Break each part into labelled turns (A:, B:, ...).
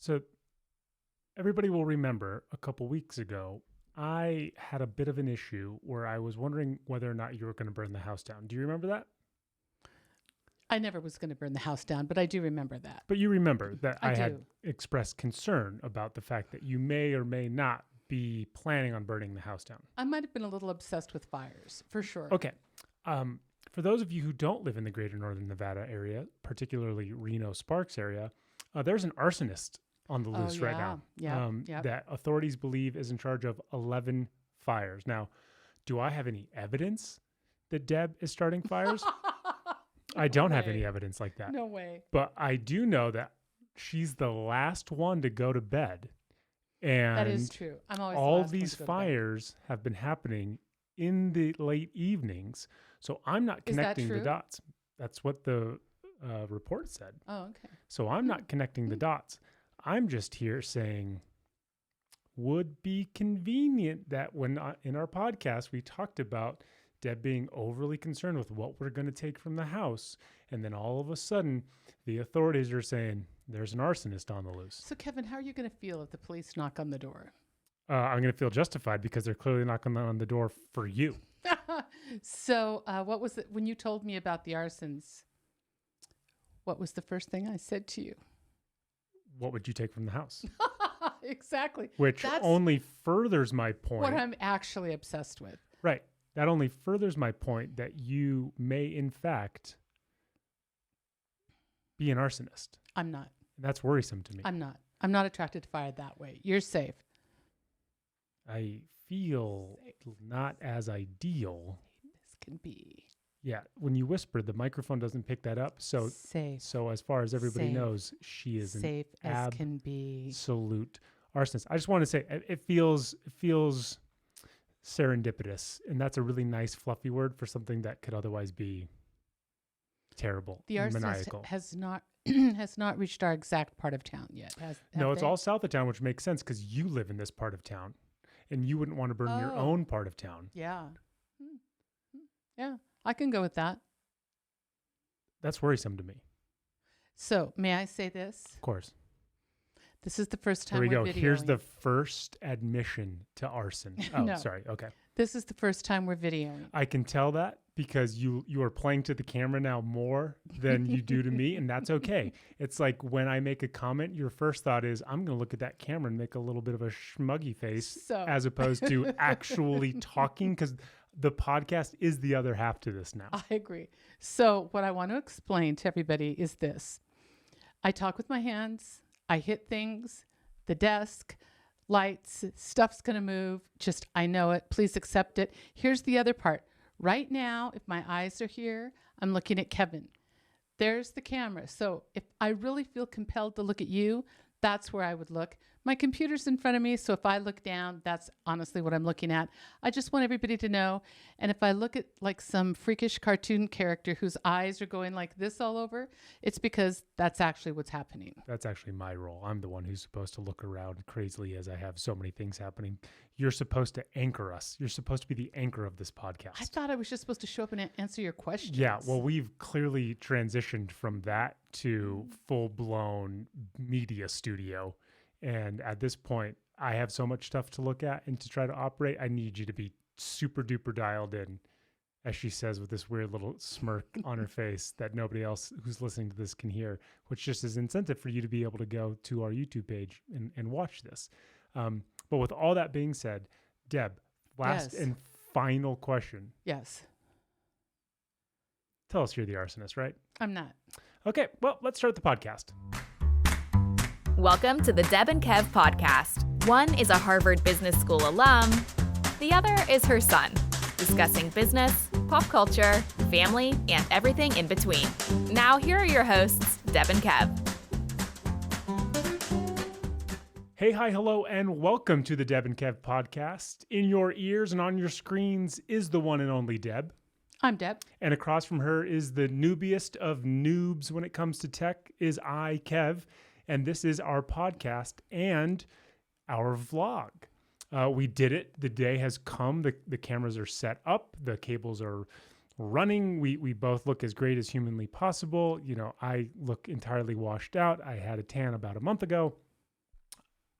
A: So everybody will remember a couple weeks ago, I had a bit of an issue where I was wondering whether or not you were going to burn the house down. Do you remember that?
B: I never was going to burn the house down, but I do remember that.
A: But you remember that I
B: do.
A: had expressed concern about the fact that you may or may not be planning on burning the house down.
B: I might have been a little obsessed with fires, for sure.
A: Okay. For those of you who don't live in the greater northern Nevada area, particularly Reno-Sparks area, there's an arsonist on the loose right now that authorities believe is in charge of 11 fires. Now, do I have any evidence that Deb is starting fires? I don't have any evidence like that.
B: No way.
A: But I do know that she's the last one to go to bed. And
B: that is true. I'm always
A: all
B: the last
A: these
B: one to
A: fires have been happening in the late evenings. So I'm not connecting the dots. That's what the report said.
B: Oh, okay.
A: So I'm not connecting the dots. I'm just here saying would be convenient that when in our podcast we talked about Deb being overly concerned with what we're going to take from the house. And then all of a sudden the authorities are saying there's an arsonist on the loose.
B: So Kevin, how are you going to feel if the police knock on the door?
A: I'm going to feel justified because they're clearly knocking on the door for you.
B: So what was it when you told me about the arsons? What was the first thing I said to you?
A: What would you take from the house?
B: Exactly.
A: Which only furthers my point.
B: What I'm actually obsessed with.
A: Right. That only furthers my point that you may, in fact, be an arsonist.
B: I'm not.
A: That's worrisome to me.
B: I'm not. I'm not attracted to fire that way. You're safe.
A: I feel not as ideal.
B: This can be.
A: Yeah. When you whisper, the microphone doesn't pick that up. So
B: safe.
A: So as far as everybody knows, she is
B: safe
A: an
B: as can be.
A: Absolute arsonist. I just want to say it feels serendipitous, and that's a really nice fluffy word for something that could otherwise be terrible.
B: The arsonist
A: maniacal.
B: has not reached our exact part of town yet.
A: No, it's all south of town, which makes sense because you live in this part of town, and you wouldn't want to burn your own part of town.
B: Yeah. Yeah, I can go with that.
A: That's worrisome to me.
B: So, may I say this?
A: Of course.
B: This is the first time
A: Here we go.
B: videoing.
A: Here's the first admission to arson. Oh,
B: No.
A: Sorry. Okay.
B: This is the first time we're videoing.
A: I can tell that because you are playing to the camera now more than you do to me, and that's okay. It's like when I make a comment, your first thought is, I'm going to look at that camera and make a little bit of a schmuggy face as opposed to actually talking, because the podcast is the other half to this now.
B: I agree. So what I want to explain to everybody is this. I talk with my hands. I hit things, the desk, lights, stuff's going to move. Just, I know it. Please accept it. Here's the other part. Right now, if my eyes are here, I'm looking at Kevin. There's the camera. So if I really feel compelled to look at you, that's where I would look. My computer's in front of me, so if I look down, that's honestly what I'm looking at. I just want everybody to know. And if I look at like some freakish cartoon character whose eyes are going like this all over, it's because that's actually what's happening.
A: That's actually my role. I'm the one who's supposed to look around crazily as I have so many things happening. You're supposed to anchor us. You're supposed to be the anchor of this podcast.
B: I thought I was just supposed to show up and answer your questions.
A: Yeah, well, we've clearly transitioned from that to full-blown media studio. And at this point, I have so much stuff to look at and to try to operate. I need you to be super duper dialed in, as she says with this weird little smirk on her face that nobody else who's listening to this can hear, which just is incentive for you to be able to go to our YouTube page and watch this. But with all that being said, Deb, last and final question.
B: Yes.
A: Tell us you're the arsonist, right?
B: I'm not.
A: Okay, well, let's start the podcast.
C: Welcome to the Deb and Kev podcast. One is a Harvard Business School alum. The other is her son, discussing business, pop culture, family, and everything in between. Now, here are your hosts, Deb and Kev.
A: Hey, hi, hello, and welcome to the Deb and Kev podcast. In your ears and on your screens is the one and only Deb.
B: I'm Deb.
A: And across from her is the noobiest of noobs when it comes to tech is I, Kev. And this is our podcast and our vlog. We did it. The day has come. The cameras are set up. The cables are running. We both look as great as humanly possible. You know, I look entirely washed out. I had a tan about a month ago.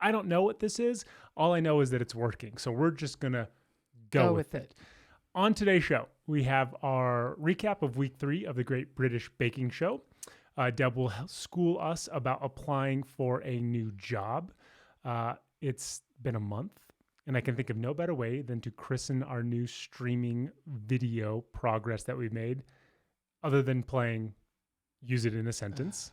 A: I don't know what this is. All I know is that it's working. So we're just going to go with it. On today's show, we have our recap of week 3 of the Great British Baking Show. Deb will school us about applying for a new job. It's been a month, and I can think of no better way than to christen our new streaming video progress that we made, other than playing Use It in a Sentence.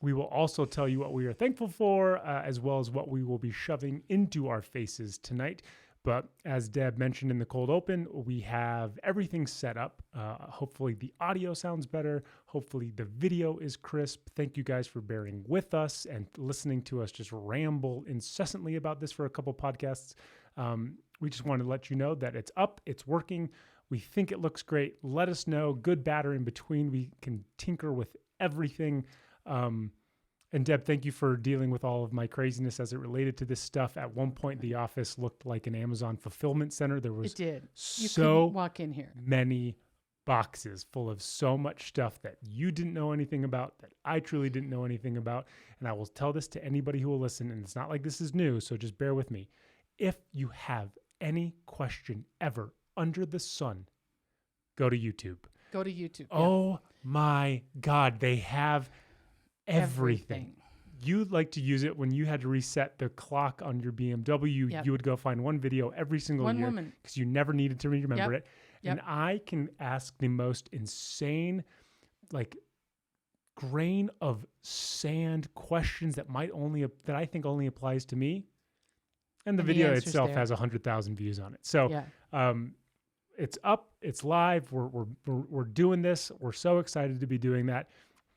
A: We will also tell you what we are thankful for, as well as what we will be shoving into our faces tonight. But as Deb mentioned in the cold open, we have everything set up. Hopefully the audio sounds better. Hopefully the video is crisp. Thank you guys for bearing with us and listening to us just ramble incessantly about this for a couple podcasts. We just want to let you know that it's up, it's working. We think it looks great. Let us know, good, bad, or in between. We can tinker with everything. And Deb, thank you for dealing with all of my craziness as it related to this stuff. At one point, the office looked like an Amazon fulfillment center. There was
B: You
A: so
B: couldn't walk in here.
A: many boxes full of so much stuff that you didn't know anything about, that I truly didn't know anything about. And I will tell this to anybody who will listen, and it's not like this is new, so just bear with me. If you have any question ever under the sun, go to YouTube.
B: Go to YouTube.
A: Oh my God, they have everything. You like to use it when you had to reset the clock on your BMW.
B: Yep.
A: You would go find one video every single year because you never needed to remember it. And I can ask the most insane, like, grain of sand questions that I think only applies to me. And the video itself has 100,000 views on it. So it's up, it's live. We're doing this. We're so excited to be doing that.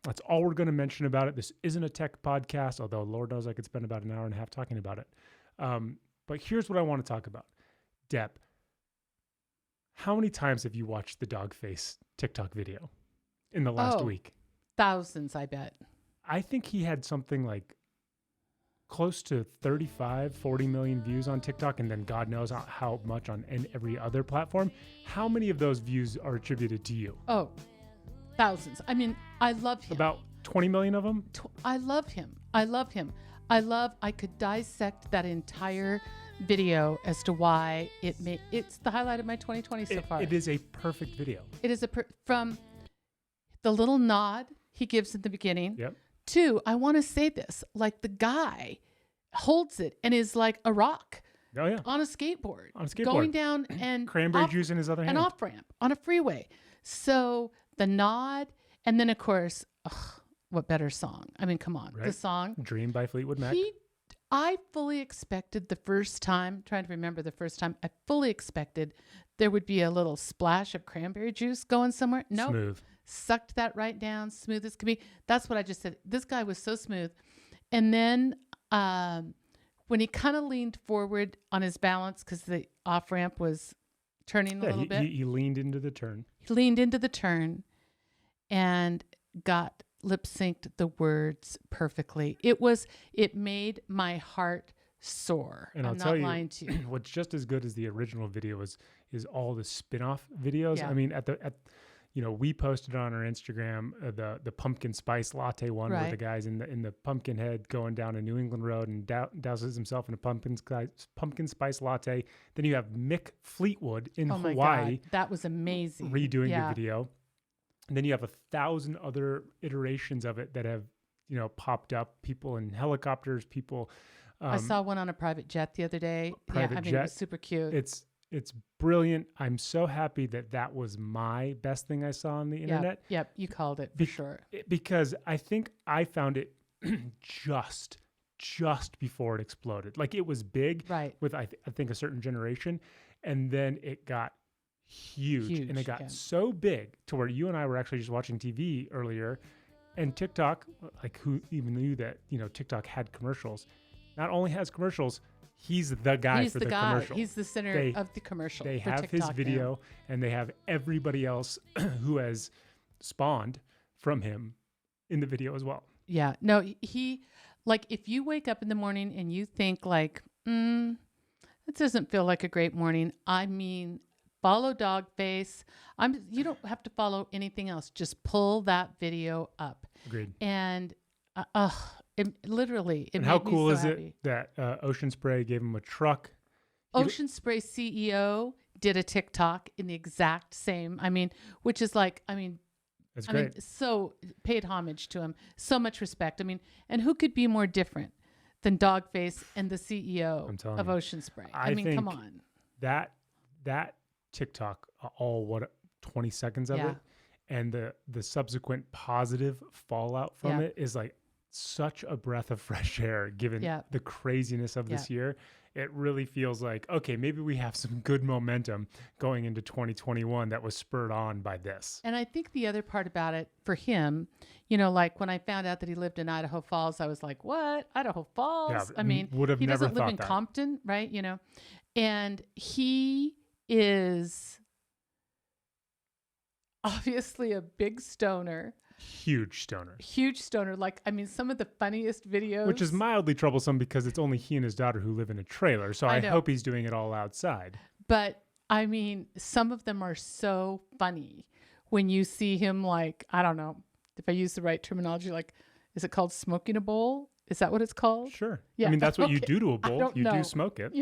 A: That's all we're going to mention about it. This isn't a tech podcast, although Lord knows I could spend about an hour and a half talking about it. But here's what I want to talk about. Deb, how many times have you watched the DoggFace TikTok video in the last week?
B: Thousands, I bet.
A: I think he had something like close to 35, 40 million views on TikTok, and then God knows how much on every other platform. How many of those views are attributed to you?
B: Oh, thousands. I mean, I love him.
A: About 20 million of them?
B: I love him. I could dissect that entire video as to why it's the highlight of my 2020 so far.
A: It is a perfect video.
B: It is from the little nod he gives in the beginning.
A: Yep.
B: To, I want to say this, like the guy holds it and is like a rock.
A: Oh yeah.
B: On a skateboard.
A: Going
B: Going down and
A: cranberry juice in his other hand.
B: An off ramp on a freeway. So the nod, and then of course, what better song? I mean, come on, right? The song
A: Dream by Fleetwood Mac.
B: I fully expected the first time, trying to remember the first time, I fully expected there would be a little splash of cranberry juice going somewhere. No.
A: Smooth.
B: Sucked that right down, smooth as could be. That's what I just said. This guy was so smooth. And then when he kind of leaned forward on his balance because the off-ramp was turning a little bit.
A: He leaned into the turn.
B: He leaned into the turn and got lip-synced the words perfectly. It made my heart soar.
A: And
B: I'm
A: I'll tell you,
B: lying to you.
A: What's just as good as the original video is all the spin-off videos.
B: Yeah.
A: I mean, we posted on our Instagram the pumpkin spice latte one,
B: right,
A: where the guy's in the pumpkin head going down a New England road and douses himself in a pumpkin spice latte. Then you have Mick Fleetwood in Hawaii.
B: God, that was amazing.
A: Redoing the video. And then you have 1,000 other iterations of it that have, popped up. People in helicopters, people.
B: I saw one on a private jet the other day.
A: Jet.
B: It was super cute.
A: It's brilliant. I'm so happy that was my best thing I saw on the internet.
B: Yep, you called it for sure.
A: Because I think I found it just before it exploded. Like, it was big,
B: right,
A: with I think a certain generation, and then it got huge, and it got so big to where you and I were actually just watching TV earlier, and TikTok, like, who even knew that TikTok had commercials? Not only has commercials, he's the guy for the commercial.
B: He's the center of the commercial.
A: They have TikTok, his video now. And they have everybody else who has spawned from him in the video as well.
B: Yeah. No, he, like, if you wake up in the morning and you think like, it doesn't feel like a great morning. I mean, follow DoggFace. You don't have to follow anything else. Just pull that video up.
A: Agreed.
B: And It
A: And how
B: made me
A: cool
B: so
A: is
B: happy.
A: it that Ocean Spray gave him a truck?
B: Ocean Spray CEO did a TikTok in the exact same. I mean, which is like,
A: That's
B: I
A: great.
B: mean, so paid homage to him. So much respect. I mean, and who could be more different than DoggFace and the CEO
A: I'm telling
B: of
A: you.
B: Ocean Spray?
A: I
B: mean, come
A: think
B: on.
A: that TikTok, all 20 seconds of
B: Yeah.
A: it, and the subsequent positive fallout from
B: Yeah.
A: it is like such a breath of fresh air given
B: Yeah.
A: the craziness of this year. It really feels like, okay, maybe we have some good momentum going into 2021 that was spurred on by this.
B: And I think the other part about it for him, like when I found out that he lived in Idaho Falls, I was like, what? Idaho Falls?
A: Yeah,
B: I mean,
A: would have
B: he
A: never
B: doesn't live
A: thought
B: in
A: that.
B: Compton, right? And he is obviously a big stoner,
A: Huge stoner.
B: huge stoner. Like, some of the funniest videos.
A: Which is mildly troublesome because it's only he and his daughter who live in a trailer. So
B: I
A: I
B: know.
A: hope he's doing it all outside.
B: But some of them are so funny when you see him, like, I don't know if I use the right terminology, like, is it called smoking a bowl? Is that what it's called?
A: Sure.
B: Yeah.
A: I mean, that's what you
B: Okay.
A: do to a
B: I
A: bowl.
B: don't
A: You
B: know.
A: do smoke it.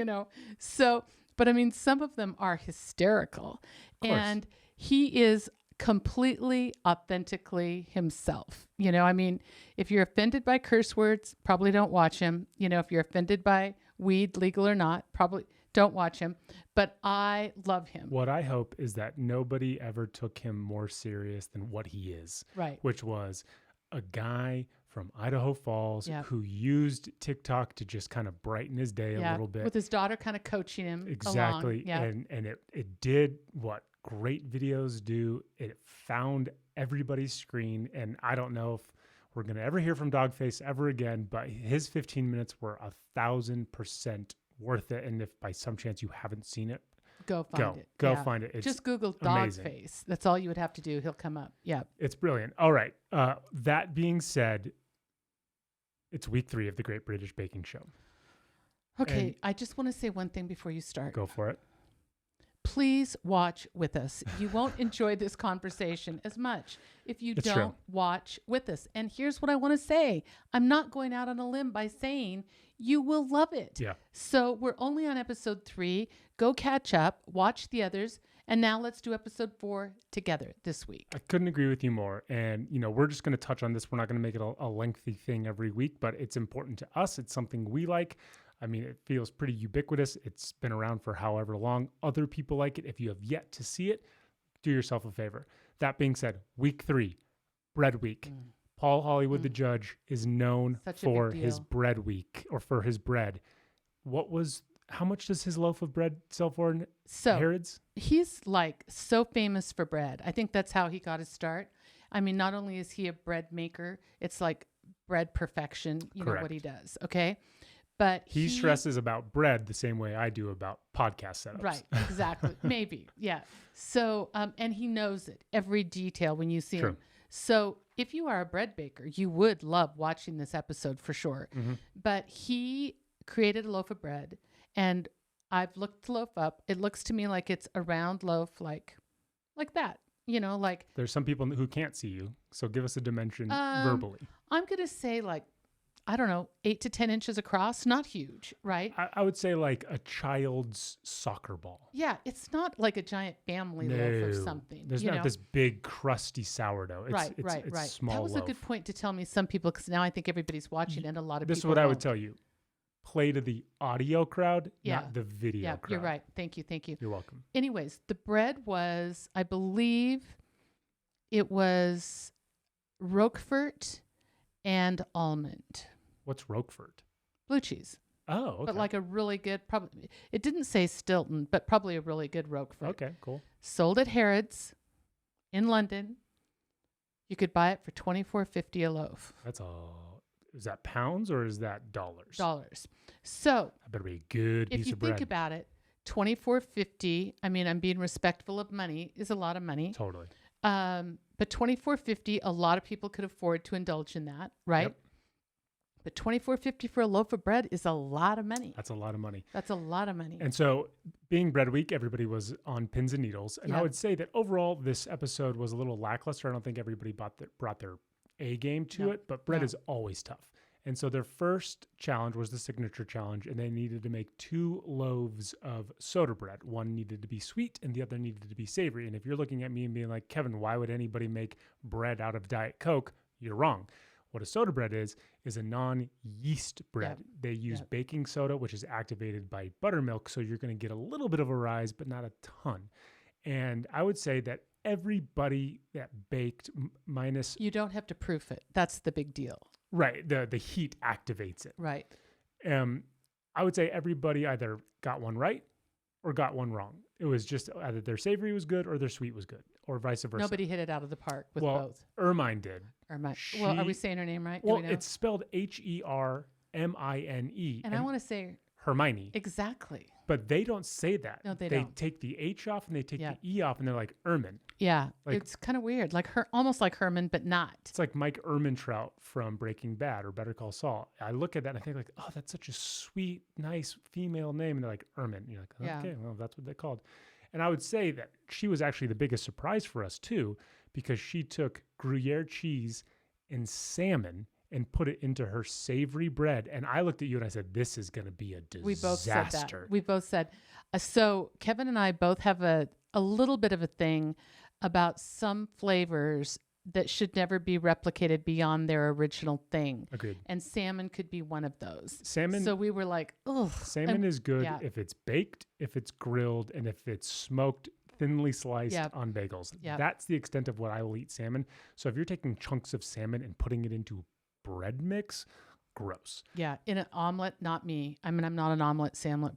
B: So, but some of them are hysterical.
A: Of course.
B: And he is completely authentically himself. If you're offended by curse words, probably don't watch him. If you're offended by weed, legal or not, probably don't watch him. But I love him.
A: What I hope is that nobody ever took him more serious than what he is,
B: Right.
A: which was a guy from Idaho Falls
B: Yeah.
A: who used TikTok to just kind of brighten his day a little bit.
B: With his daughter kind of coaching him.
A: Exactly.
B: Along. Yeah.
A: And it did what great videos do. It found everybody's screen. And I don't know if we're going to ever hear from DoggFace ever again, but his 15 minutes were 1,000% worth it. And if by some chance you haven't seen it,
B: Go find it.
A: Go
B: Yeah.
A: find it. It's
B: Just Google
A: amazing.
B: DoggFace. That's all you would have to do. He'll come up. Yeah.
A: It's brilliant. All right. That being said, it's week 3 of the Great British Baking Show.
B: Okay.
A: And-
B: I just want to say one thing before you start.
A: Go for it.
B: Please watch with us. You won't enjoy this conversation as much if you
A: It's
B: don't
A: true.
B: watch with us. And here's what I want to say. I'm not going out on a limb by saying you will love it.
A: Yeah.
B: So we're only on episode 3. Go catch up, watch the others. And now let's do episode 4 together this week.
A: I couldn't agree with you more. And, we're just going to touch on this. We're not going to make it a lengthy thing every week, but it's important to us. It's something we like. I mean, it feels pretty ubiquitous. It's been around for however long. Other people like it. If you have yet to see it, do yourself a favor. That being said, week 3, bread week. Paul Hollywood, the judge, is known
B: Such a big
A: for his
B: deal.
A: bread week or for his bread. How much does his loaf of bread sell for in
B: So
A: Harrods?
B: he's like so famous for bread. I think that's how he got his start. I mean, not only is he a bread maker, it's like bread perfection, know what
A: Correct.
B: he does. Okay. But
A: He stresses about bread the same way I do about podcast setups.
B: Right, exactly. Maybe. Yeah. So, and he knows it, every detail when you see
A: True.
B: him. So if you are a bread baker, you would love watching this episode for sure.
A: Mm-hmm.
B: But he created a loaf of bread, and I've looked the loaf up. It looks to me like it's a round loaf, like that, like
A: There's some people who can't see you, so give us a dimension
B: Um,
A: verbally.
B: I'm going to say like, I don't know, 8 to 10 inches across, not huge, right?
A: I would say like a child's soccer ball.
B: Yeah, it's not like a giant family loaf or something.
A: There's
B: you
A: not
B: know?
A: this big crusty sourdough. It's,
B: Right.
A: It's small
B: That was
A: loaf.
B: a good point to tell me some people, because now I think everybody's watching and a lot of
A: This is
B: people
A: what I would
B: won't.
A: tell you. Play to the audio crowd,
B: Yeah.
A: not the video
B: Yeah,
A: crowd.
B: you're right. Thank you.
A: You're welcome.
B: Anyways, the bread was, I believe it was Roquefort and almond.
A: What's Roquefort?
B: Blue cheese.
A: Oh, okay.
B: But like a really good, probably, it didn't say Stilton, but probably a really good Roquefort.
A: Okay, cool.
B: Sold at Harrods in London. You could buy it for $24.50 a loaf.
A: That's all. Is that pounds or is that dollars?
B: Dollars. So
A: That better be a good
B: if
A: piece
B: you
A: of bread.
B: think about it, $24.50. I mean, I'm being respectful of money, is a lot of money.
A: Totally.
B: But $24.50, a lot of people could afford to indulge in that, right?
A: Yep.
B: But $24.50 for a loaf of bread is a lot of money.
A: That's a lot of money.
B: That's a lot of money.
A: And so, being bread week, everybody was on pins and needles. And I
B: Yeah.
A: would say that overall, this episode was a little lackluster. I don't think everybody brought their A game to
B: No.
A: it, but bread
B: No.
A: is always tough. And so their first challenge was the signature challenge, and they needed to make 2 loaves of soda bread. One needed to be sweet and the other needed to be savory. And if you're looking at me and being like, Kevin, why would anybody make bread out of Diet Coke? You're wrong. What a soda bread is a non-yeast bread.
B: Yep.
A: They use
B: Yep.
A: baking soda, which is activated by buttermilk. So you're going to get a little bit of a rise, but not a ton. And I would say that everybody that baked minus,
B: You don't have to proof it. That's the big deal.
A: right, the heat activates it.
B: Right.
A: I would say everybody either got one right or got one wrong. It was just either their savory was good or their sweet was good, or vice versa.
B: Nobody hit it out of the park with
A: well,
B: both.
A: Ermine did.
B: Well, are we saying her name right? Do
A: Well,
B: we know?
A: it's spelled Hermine.
B: And I want to say
A: Hermione.
B: exactly.
A: But they don't say that.
B: No, they
A: They
B: don't.
A: take the H off and they take
B: Yeah.
A: the E off, and they're like Ermine.
B: Yeah,
A: Like-
B: it's kind of weird. Like her, almost like Herman, but not.
A: It's like Mike Ehrmantraut from Breaking Bad or Better Call Saul. I look at that and I think like, oh, that's such a sweet, nice female name. And they're like, Ermine. You're like,
B: Yeah.
A: okay, well, that's what they're called. And I would say that she was actually the biggest surprise for us too, because she took Gruyere cheese and salmon and put it into her savory bread. And I looked at you and I said, this is going to be a disaster.
B: We both said that. We both said. So Kevin and I both have a little bit of a thing about some flavors that should never be replicated beyond their original thing.
A: Agreed.
B: And salmon could be one of those.
A: Salmon.
B: So we were like, oh.
A: Salmon is good
B: yeah.
A: if it's baked, if it's grilled, and if it's smoked, thinly sliced
B: Yep.
A: on bagels.
B: Yep.
A: That's the extent of what I will eat salmon. So if you're taking chunks of salmon and putting it into bread mix, gross.
B: Yeah, in an omelet, not me. I mean, I'm not an omelet salmon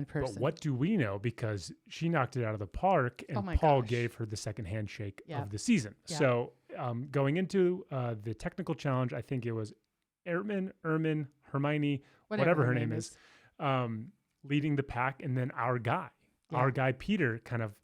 B: person.
A: But what do we know? Because she knocked it out of the park, and
B: Oh my
A: Paul
B: gosh.
A: gave her the second handshake
B: Yeah.
A: of the season.
B: Yeah.
A: So going into the technical challenge, I think it was Ermine, Hermione, whatever her name is, leading the pack, and then our guy Peter, kind of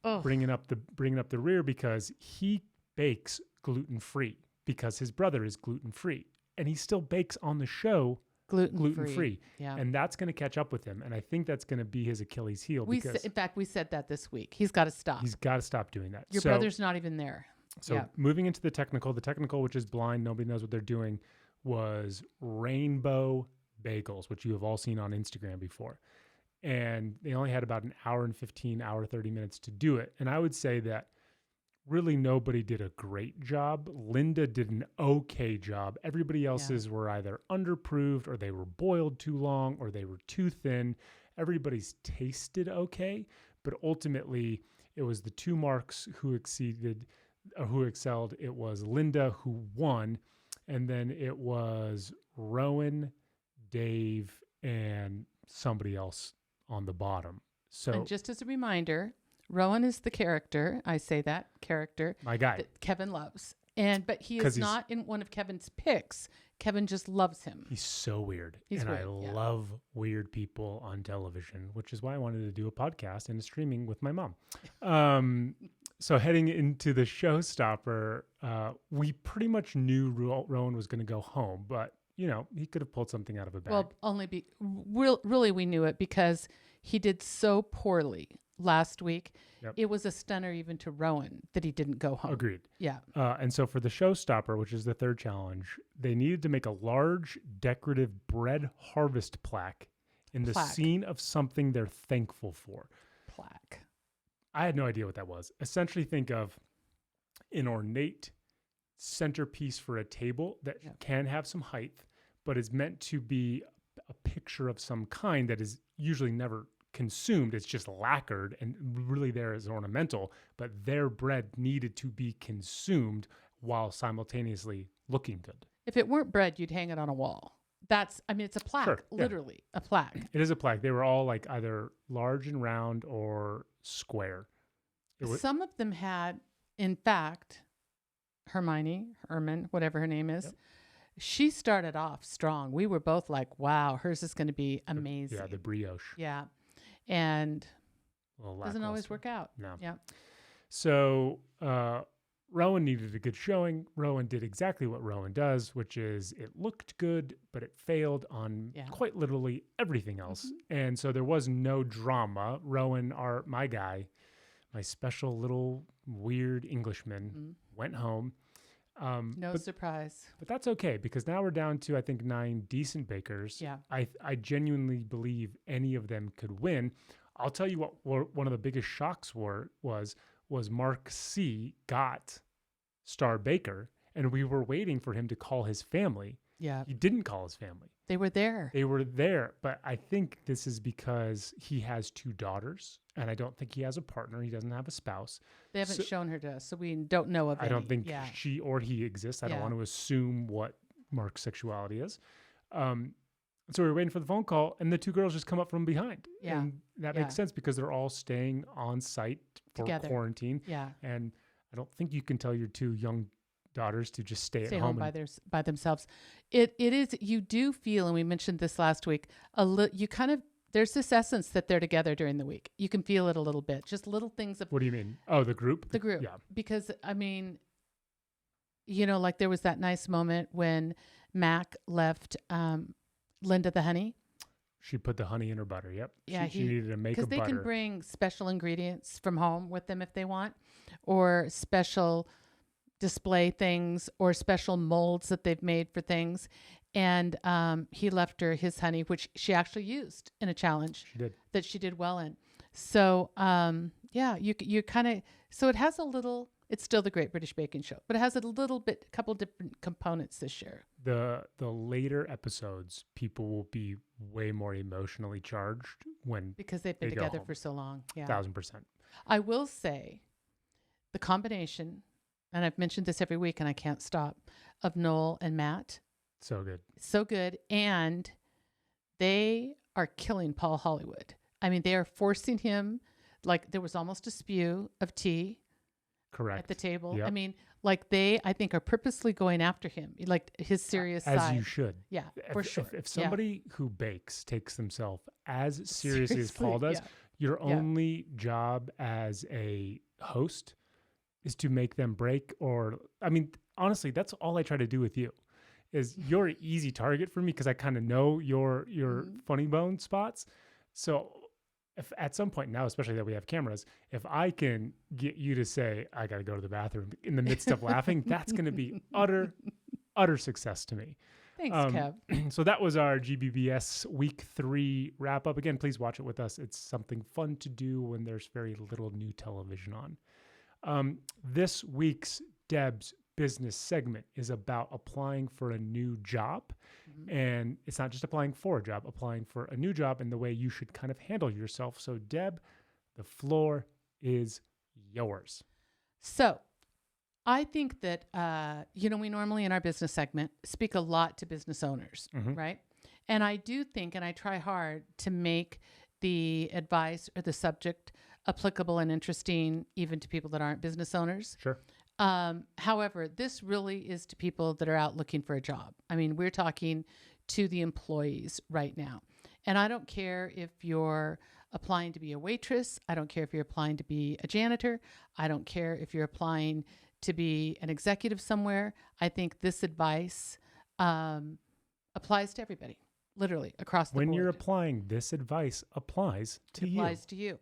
B: Oh.
A: bringing up the rear because he bakes gluten free because his brother is gluten free, and he still bakes on the show gluten free.
B: Yeah.
A: And that's going to catch up with him. And I think that's going to be his Achilles heel because
B: In fact, we said that this week. He's got to stop.
A: he's got to stop doing that.
B: Your brother's not even there.
A: So
B: yeah.
A: moving into the technical, which is blind, nobody knows what they're doing, was rainbow bagels, which you have all seen on Instagram before. And they only had about an hour and 15, hour 30 minutes to do it. And I would say that really nobody did a great job. Linda did an okay job. Everybody else's were either underproofed or they were boiled too long or they were too thin. Everybody's tasted okay, but ultimately it was the two marks who excelled. It was Linda who won, and then it was Rowan, Dave, and somebody else on the bottom. So
B: And just as a reminder, Rowan is the character. I say that character
A: my guy.
B: that Kevin loves. But he
A: 'Cause
B: is
A: he's-
B: not in one of Kevin's picks. Kevin just loves him.
A: He's so weird.
B: He's
A: and I
B: weird, yeah.
A: love weird people on television, which is why I wanted to do a podcast and a streaming with my mom. So heading into the showstopper, we pretty much knew Rowan was going to go home, but he could have pulled something out of a bag.
B: Well, really we knew it because he did so poorly last week.
A: Yep.
B: It was a stunner even to Rowan that he didn't go home.
A: Agreed.
B: Yeah.
A: And so for the showstopper, which is the third challenge, they needed to make a large decorative bread harvest plaque in the scene of something they're thankful for.
B: Plaque.
A: I had no idea what that was. Essentially, think of an ornate centerpiece for a table that can have some height, but is meant to be a picture of some kind that is usually never consumed. It's just lacquered and really there as ornamental, but their bread needed to be consumed while simultaneously looking good.
B: If it weren't bread, you'd hang it on a wall. It's a plaque,
A: Sure, yeah.
B: literally a plaque.
A: It is a plaque. They were all like either large and round or square.
B: Some of them had, in fact, Hermione, whatever her name is, she started off strong. We were both like, wow, hers is going to be amazing.
A: Yeah, the brioche.
B: Yeah. And
A: Well,
B: doesn't always
A: lackluster.
B: work out.
A: No.
B: Yeah.
A: So Rowan needed a good showing. Rowan did exactly what Rowan does, which is it looked good, but it failed on quite literally everything else. And so there was no drama. Rowan, my guy, my special little weird Englishman, went home.
B: No
A: but,
B: surprise.
A: but that's okay because now we're down to, I think, 9 decent bakers.
B: Yeah.
A: I genuinely believe any of them could win. I'll tell you what one of the biggest shocks was Mark C got Star Baker, and we were waiting for him to call his family.
B: Yeah.
A: He didn't call his family.
B: They were there.
A: They were there, but I think this is because he has 2 daughters, and I don't think he has a partner. He doesn't have a spouse.
B: They haven't shown her to us, so we don't know of
A: I
B: any.
A: don't think she or he exists. I don't want to assume what Mark's sexuality is. So we were waiting for the phone call, and the 2 girls just come up from behind.
B: Yeah.
A: And that makes sense because they're all staying on site for
B: Together.
A: quarantine.
B: Yeah.
A: And I don't think you can tell your 2 young daughters to just stay at home
B: by themselves. It is, you do feel, and we mentioned this last week, you kind of, there's this essence that they're together during the week. You can feel it a little bit, just little things of.
A: What do you mean? Oh, the group?
B: The group.
A: Yeah.
B: Because, I mean, like there was that nice moment when Mac left Linda the honey.
A: She put the honey in her butter. Yep.
B: Yeah.
A: She needed to make a butter.
B: Because they can bring special ingredients from home with them if they want, or special display things or special molds that they've made for things. And he left her his honey, which she actually used in a challenge.
A: She did.
B: That she did well in. So, you kind of, so it has a little, it's still the Great British Baking Show, but it has a couple different components this year.
A: The later episodes, people will be way more emotionally charged
B: because they've been together for so long. Yeah.
A: 1,000%.
B: I will say the combination, and I've mentioned this every week and I can't stop, of Noel and Matt.
A: So good.
B: So good. And they are killing Paul Hollywood. I mean, they are forcing him, like there was almost a spew of tea.
A: Correct.
B: At the table.
A: Yep.
B: I mean, like they, I think, are purposely going after him, like his serious side.
A: As you should.
B: Yeah, for sure.
A: If somebody who bakes takes themselves as seriously as Paul does, your only job as a host is to make them break. Or, I mean, honestly, that's all I try to do with you. Is you're an easy target for me because I kind of know your funny bone spots. So if at some point now, especially that we have cameras, if I can get you to say, I got to go to the bathroom in the midst of laughing, that's going to be utter success to me.
B: Thanks, Kev.
A: So that was our GBBS week 3 wrap up. Again, please watch it with us. It's something fun to do when there's very little new television on. This week's Deb's business segment is about applying for a new job. And it's not just applying for a job, applying for a new job and the way you should kind of handle yourself. So Deb, the floor is yours.
B: So I think that, we normally in our business segment speak a lot to business owners, right? And I do think, and I try hard to make the advice or the subject applicable and interesting even to people that aren't business owners.
A: Sure.
B: However, this really is to people that are out looking for a job. I mean, we're talking to the employees right now. And I don't care if you're applying to be a waitress. I don't care if you're applying to be a janitor. I don't care if you're applying to be an executive somewhere. I think this advice applies to everybody, literally across the board.
A: When you're applying, this advice applies to you.
B: Applies to you.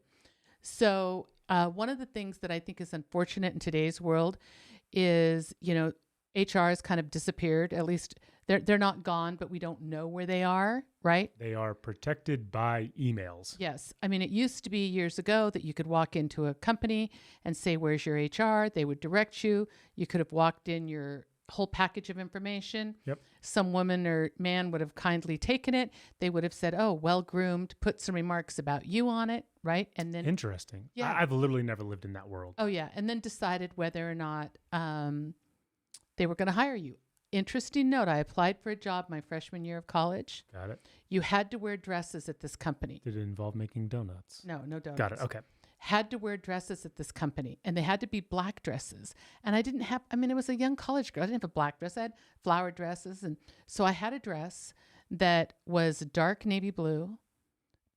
B: So one of the things that I think is unfortunate in today's world is, HR has kind of disappeared. At least they're not gone, but we don't know where they are, right?
A: They are protected by emails.
B: Yes. I mean, it used to be years ago that you could walk into a company and say, where's your HR? They would direct you. You could have walked in your whole package of information.
A: Yep.
B: Some woman or man would have kindly taken it. They would have said, oh, well-groomed, put some remarks about you on it, right? And then
A: Interesting.
B: Yeah.
A: I've literally never lived in that world.
B: Oh, yeah. And then decided whether or not they were going to hire you. Interesting note, I applied for a job my freshman year of college.
A: Got it.
B: You had to wear dresses at this company.
A: Did it involve making donuts?
B: No donuts.
A: Got it. Okay.
B: Had to wear dresses at this company, and they had to be black dresses. And I didn't have, it was a young college girl. I didn't have a black dress. I had flower dresses. And so I had a dress that was dark navy blue,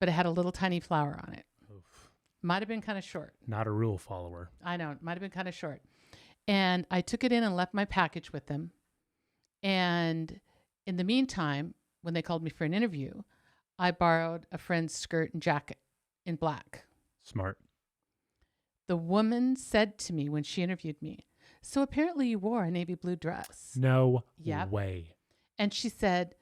B: but it had a little tiny flower on it.
A: Oof.
B: Might have been kind of short.
A: Not a rule follower.
B: I know. It might have been kind of short. And I took it in and left my package with them. And in the meantime, when they called me for an interview, I borrowed a friend's skirt and jacket in black.
A: Smart.
B: The woman said to me when she interviewed me, So apparently you wore a navy blue dress.
A: No
B: Yep.
A: way.
B: And she said,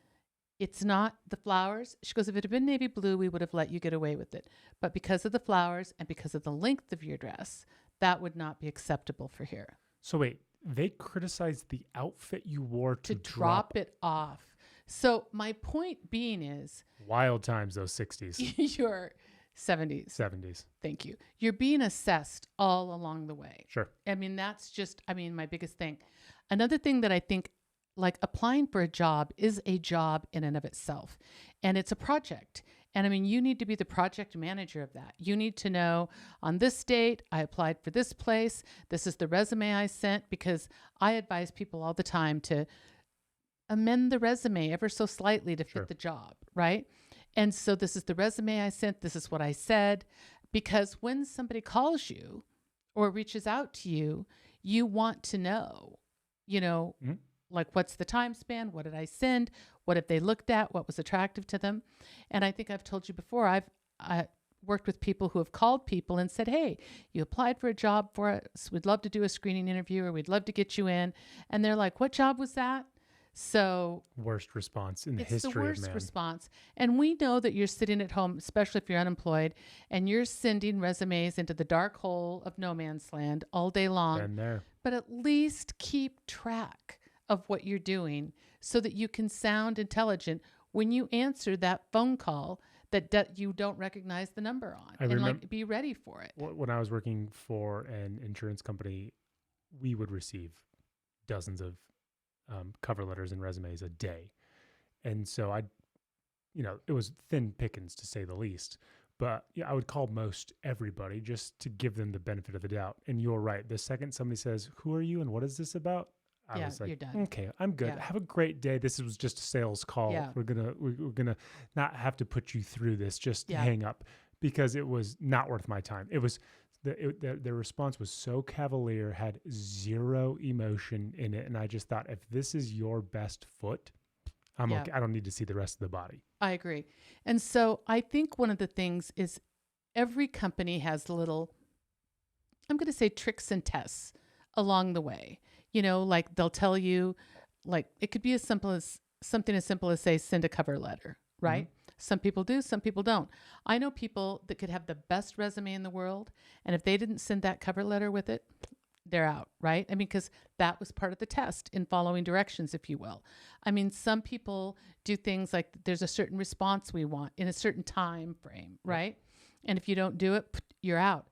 B: it's not the flowers. She goes, if it had been navy blue, we would have let you get away with it. But because of the flowers and because of the length of your dress, that would not be acceptable for here.
A: So wait, they criticized the outfit you wore to
B: drop it off. So my point being is
A: wild times, those 60s,
B: your 70s.
A: 70s.
B: Thank you. You're being assessed all along the way.
A: Sure.
B: I mean, that's just, my biggest thing. Another thing that I think, like applying for a job is a job in and of itself. And it's a project. And you need to be the project manager of that. You need to know on this date, I applied for this place. This is the resume I sent, because I advise people all the time to amend the resume ever so slightly to fit the job, right? And so this is the resume I sent. This is what I said. Because when somebody calls you or reaches out to you, you want to know, like, what's the time span? What did I send? What have they looked at? What was attractive to them? And I think I've told you before, I've worked with people who have called people and said, hey, you applied for a job for us. We'd love to do a screening interview, or we'd love to get you in. And they're like, what job was that? So
A: worst response in the history
B: it's the worst
A: of man.
B: response. And we know that you're sitting at home, especially if you're unemployed, and you're sending resumes into the dark hole of no man's land all day long.
A: Been there.
B: But at least keep track of what you're doing so that you can sound intelligent when you answer that phone call that you don't recognize the number on. Be ready for it.
A: When I was working for an insurance company, we would receive dozens of cover letters and resumes a day. And so it was thin pickings to say the least, but I would call most everybody just to give them the benefit of the doubt. And you're right. The second somebody says, who are you and what is this about? I was like,
B: you're done.
A: Okay, I'm good.
B: Yeah.
A: Have a great day. This was just a sales call.
B: Yeah.
A: We're gonna not have to put you through this. Just hang up, because it was not worth my time. It was the response was so cavalier, had zero emotion in it, and I just thought, if this is your best foot, I'm okay. I don't need to see the rest of the body.
B: I agree. And so I think one of the things is every company has little, I'm going to say, tricks and tests along the way. Like they'll tell you, like it could be as simple as something as simple as, say, send a cover letter, right? Mm-hmm. Some people do, some people don't. I know people that could have the best resume in the world, and if they didn't send that cover letter with it, they're out, right? because that was part of the test in following directions, if you will. Some people do things like there's a certain response we want in a certain time frame, right? And if you don't do it, you're out.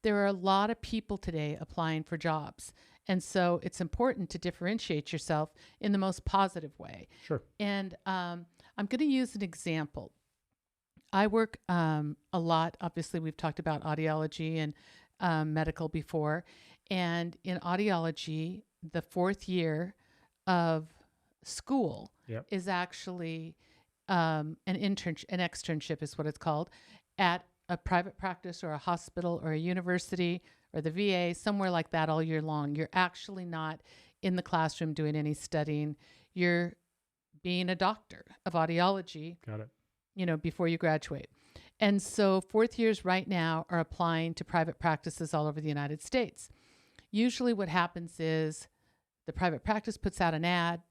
B: There are a lot of people today applying for jobs. And so it's important to differentiate yourself in the most positive way.
A: Sure.
B: And I'm going to use an example. I work a lot. Obviously, we've talked about audiology and medical before. And in audiology, the 4th year of school is actually an externship is what it's called, at a private practice or a hospital or a university or the VA, somewhere like that all year long. You're actually not in the classroom doing any studying. You're being a doctor of audiology.
A: Got it.
B: Before you graduate. And so 4th years right now are applying to private practices all over the United States. Usually what happens is the private practice puts out an ad.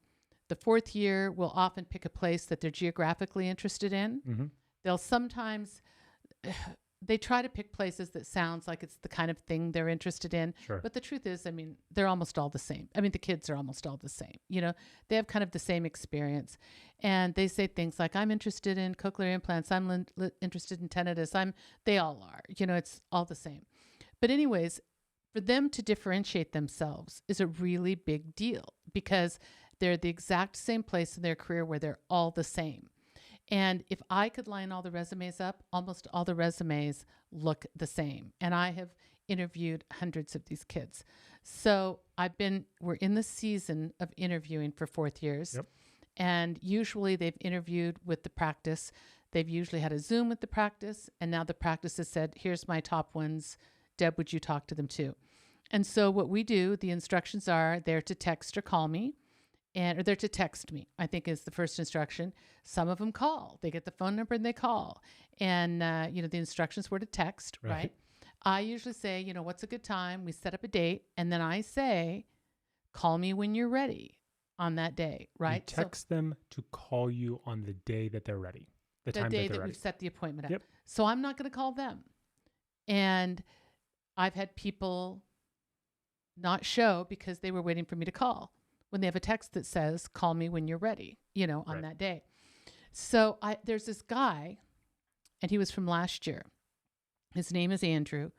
B: The 4th year will often pick a place that they're geographically interested in. Mm-hmm. They'll sometimes... They try to pick places that sounds like it's the kind of thing they're interested in.
A: Sure.
B: But the truth is, they're almost all the same. The kids are almost all the same. They have kind of the same experience. And they say things like, I'm interested in cochlear implants. I'm interested in tinnitus. They all are. It's all the same. But anyways, for them to differentiate themselves is a really big deal, because they're the exact same place in their career where they're all the same. And if I could line all the resumes up, almost all the resumes look the same. And I have interviewed hundreds of these kids. So we're in the season of interviewing for 4th years.
A: Yep.
B: And usually they've interviewed with the practice. They've usually had a Zoom with the practice. And now the practice has said, here's my top ones. Deb, would you talk to them too? And so what we do, the instructions are they're to text or call me. Or they're to text me, I think is the first instruction. Some of them call. They get the phone number and they call. And, the instructions were to text, right? I usually say, what's a good time? We set up a date, and then I say, call me when you're ready on that day, right?
A: You text them to call you on the day that they're ready, the time
B: day
A: that they're
B: that
A: ready.
B: we've set the appointment up.
A: Yep.
B: So I'm not going to call them. And I've had people not show because they were waiting for me to call when they have a text that says, call me when you're ready, on that day. So there's this guy, and he was from last year. His name is Andrew.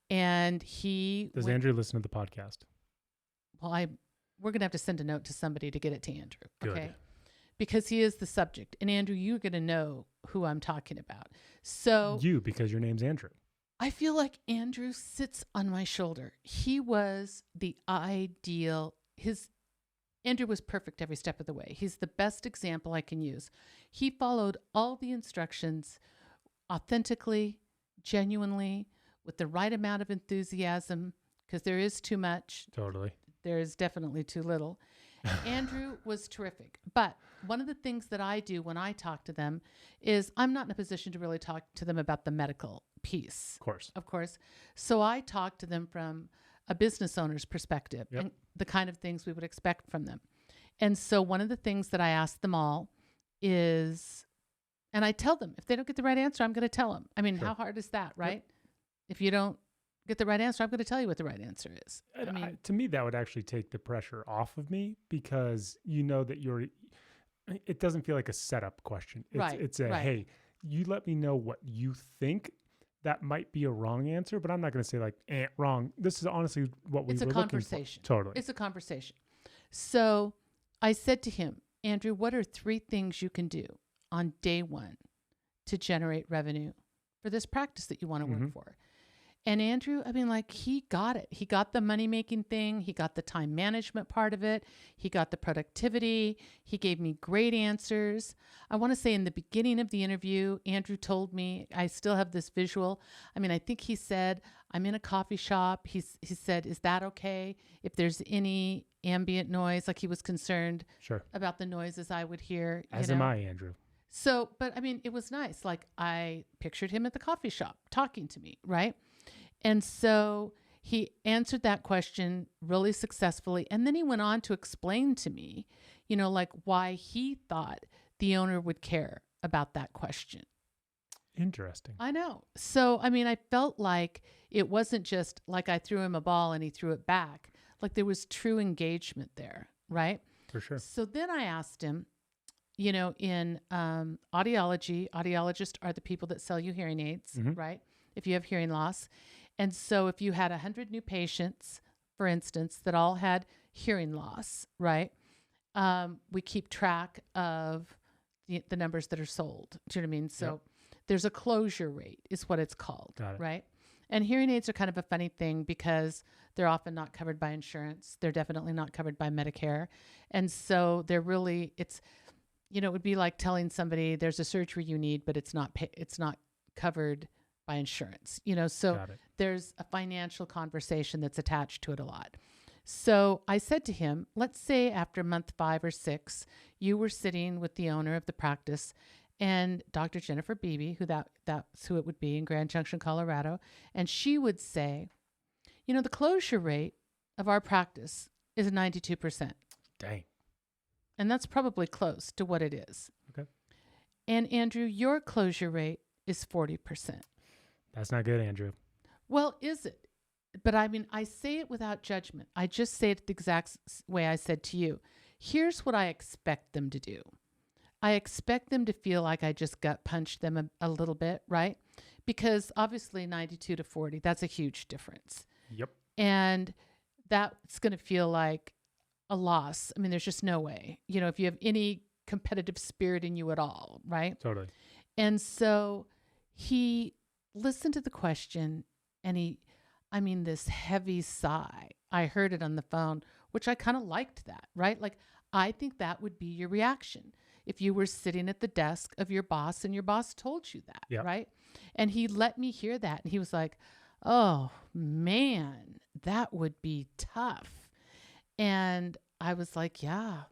B: And
A: Does Andrew listen to the podcast?
B: Well, we're going to have to send a note to somebody to get it to Andrew.
A: Good.
B: Okay. Because he is the subject. And Andrew, you're going to know who I'm talking about. So
A: because your name's Andrew.
B: I feel like Andrew sits on my shoulder. He was the ideal. Andrew was perfect every step of the way. He's the best example I can use. He followed all the instructions authentically, genuinely, with the right amount of enthusiasm, because there is too much.
A: Totally.
B: There is definitely too little. Andrew was terrific. But one of the things that I do when I talk to them is I'm not in a position to really talk to them about the medical piece. Of course. So I talk to them from a business owner's perspective and the kind of things we would expect from them. And so one of the things that I ask them all is, and I tell them, if they don't get the right answer, I'm going to tell them. I mean, how hard is that, right? Yep. If you don't get the right answer, I'm going to tell you what the right answer is.
A: To me, that would actually take the pressure off of me, because you know that it doesn't feel like a setup question. It's hey, you let me know what you think. That might be a wrong answer, but I'm not going to say like, wrong. This is honestly what we were looking for.
B: It's a conversation.
A: Totally.
B: It's a conversation. So I said to him, Andrew, what are 3 things you can do on day 1 to generate revenue for this practice that you want to work for? And Andrew, he got it. He got the money-making thing. He got the time management part of it. He got the productivity. He gave me great answers. I want to say in the beginning of the interview, Andrew told me, I still have this visual. I think he said, I'm in a coffee shop. He said, is that okay if there's any ambient noise? Like he was concerned about the noises I would hear.
A: As am I, Andrew.
B: So, but it was nice. Like I pictured him at the coffee shop talking to me, right? And so he answered that question really successfully. And then he went on to explain to me, like why he thought the owner would care about that question.
A: Interesting.
B: I know. So, I felt like it wasn't just like I threw him a ball and he threw it back. Like there was true engagement there, right?
A: For sure.
B: So then I asked him, in audiology, audiologists are the people that sell you hearing aids, right? If you have hearing loss. And so if you had 100 new patients, for instance, that all had hearing loss, right? We keep track of the numbers that are sold. Do you know what I mean? So there's a closure rate is what it's called, right? And hearing aids are kind of a funny thing because they're often not covered by insurance. They're definitely not covered by Medicare. And so they're really, it would be like telling somebody there's a surgery you need, but it's not covered by insurance, so there's a financial conversation that's attached to it a lot. So I said to him, let's say after month 5 or 6, you were sitting with the owner of the practice and Dr. Jennifer Beebe, that's who it would be in Grand Junction, Colorado. And she would say, the closure rate of our practice is 92%.
A: Dang.
B: And that's probably close to what it is.
A: Okay.
B: And Andrew, your closure rate is 40%.
A: That's not good, Andrew.
B: Well, is it? But I say it without judgment. I just say it the exact way I said to you. Here's what I expect them to do. I expect them to feel like I just gut punched them a little bit, right? Because obviously 92 to 40, that's a huge difference.
A: Yep.
B: And that's going to feel like a loss. There's just no way, if you have any competitive spirit in you at all, right?
A: Totally.
B: And so he listened to the question and this heavy sigh. I heard it on the phone, which I kind of liked that, right? Like, I think that would be your reaction if you were sitting at the desk of your boss and your boss told you that, right? And he let me hear that. And he was like, oh man, that would be tough. And I was like, yeah,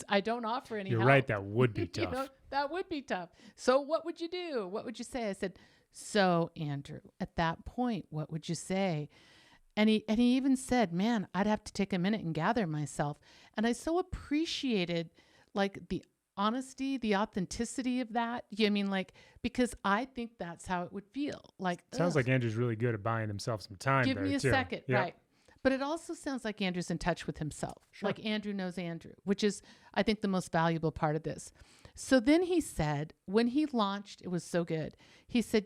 B: I don't offer any
A: You're
B: help.
A: right. That would be tough.
B: That would be tough. So what would you do? What would you say? I said, So, Andrew, at that point, what would you say? And he even said, "Man, I'd have to take a minute and gather myself." And I so appreciated like the honesty, the authenticity of that. You know what I mean, like, because I think that's how it would feel. Like,
A: Sounds
B: ugh,
A: like Andrew's really good at buying himself some time
B: give
A: there
B: me a
A: too.
B: second,
A: Yep.
B: right? But it also sounds like Andrew's in touch with himself.
A: Sure.
B: Like Andrew knows Andrew, which is, I think, the most valuable part of this. So then he said, when he launched, it was so good. He said,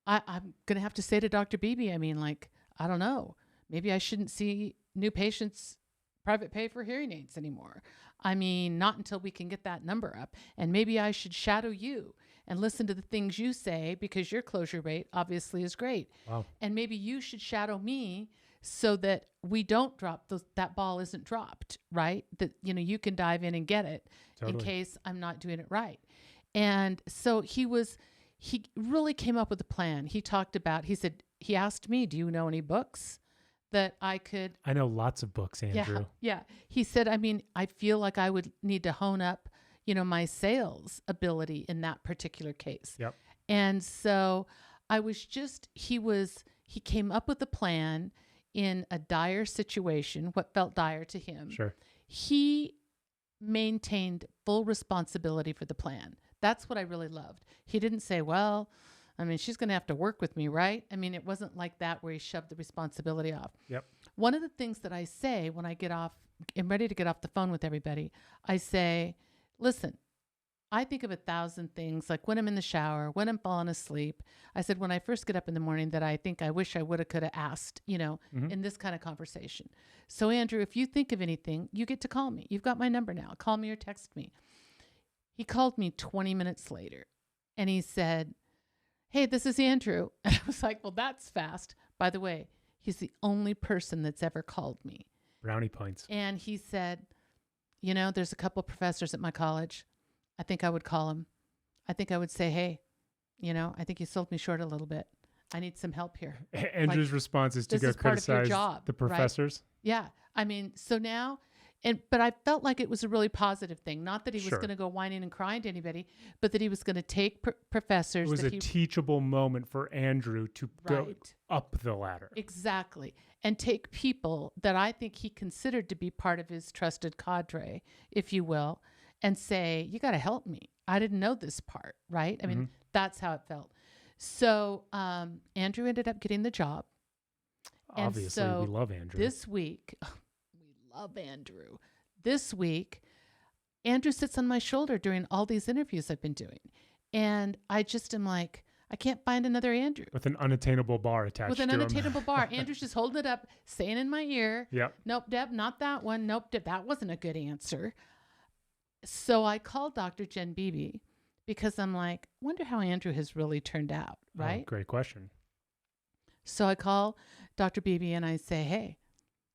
B: I'm going to have to say to Dr. Beebe, I mean, like, I don't know. Maybe I shouldn't see new patients private pay for hearing aids anymore. I mean, not until we can get that number up. And maybe I should shadow you and listen to the things you say because your closure rate obviously is great.
A: Wow.
B: And maybe you should shadow me so that we don't drop that ball isn't dropped, right? That, you can dive in and get it
A: Totally.
B: in case I'm not doing it right. And so he really came up with a plan. He asked me, do you know any books that I could?
A: I know lots of books, Andrew.
B: Yeah. He said, I mean, I feel like I would need to hone up, my sales ability in that particular case.
A: Yep.
B: And so he came up with a plan in a dire situation, what felt dire to him.
A: Sure.
B: He maintained full responsibility for the plan. That's what I really loved. He didn't say, well, I mean, she's going to have to work with me, right? I mean, it wasn't like that where he shoved the responsibility off.
A: Yep.
B: One of the things that I say when I'm ready to get off the phone with everybody, I say, listen, I think of 1,000 things, like when I'm in the shower, when I'm falling asleep. I said, when I first get up in the morning, that I think I wish I could have asked, in this kind of conversation. So, Andrew, if you think of anything, you get to call me. You've got my number now. Call me or text me. He called me 20 minutes later and he said, hey, this is Andrew. And I was like, well, that's fast. By the way, he's the only person that's ever called me.
A: Brownie points.
B: And he said, there's a couple professors at my college. I think I would call him. I think I would say, hey, I think you sold me short a little bit. I need some help here.
A: Andrew's response is to
B: this
A: go
B: is part of your
A: criticize
B: job,
A: the professors.
B: Right? Yeah. I mean, so now, but I felt like it was a really positive thing. Not that he was
A: Sure.
B: going to go whining and crying to anybody, but that he was going to take professors.
A: It was
B: that
A: a teachable moment for Andrew to go
B: Right.
A: up the ladder.
B: Exactly. And take people that I think he considered to be part of his trusted cadre, if you will, and say, you got to help me. I didn't know this part, right? I mean, that's how it felt. So Andrew ended up getting the job.
A: Obviously,
B: and so
A: we love Andrew.
B: This week, we love Andrew. This week, Andrew sits on my shoulder during all these interviews I've been doing. And I just am like, I can't find another Andrew.
A: With an unattainable bar attached
B: With an
A: to him.
B: unattainable bar. Andrew's just holding it up, saying in my ear,
A: Yep.
B: nope, Deb, not that one. Nope, Deb, that wasn't a good answer. So I called Dr. Jen Beebe because I'm like, wonder how Andrew has really turned out, right?
A: Oh, great question.
B: So I call Dr. Beebe and I say, hey,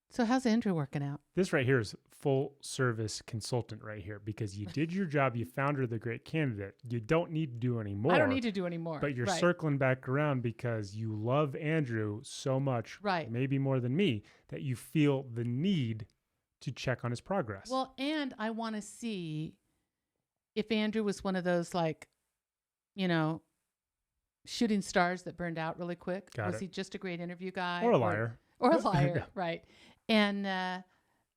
B: so how's Andrew working out?
A: This right here is full service consultant right here because you did your job. You found her the great candidate. You don't need to do any more.
B: I don't need to do any more.
A: But you're
B: right.
A: circling back around because you love Andrew so much,
B: Right.
A: maybe more than me, that you feel the need to check on his progress.
B: Well, and I want to see if Andrew was one of those, like, shooting stars that burned out really quick. Was he just a great interview guy?
A: Or a liar.
B: Or a liar, right. And,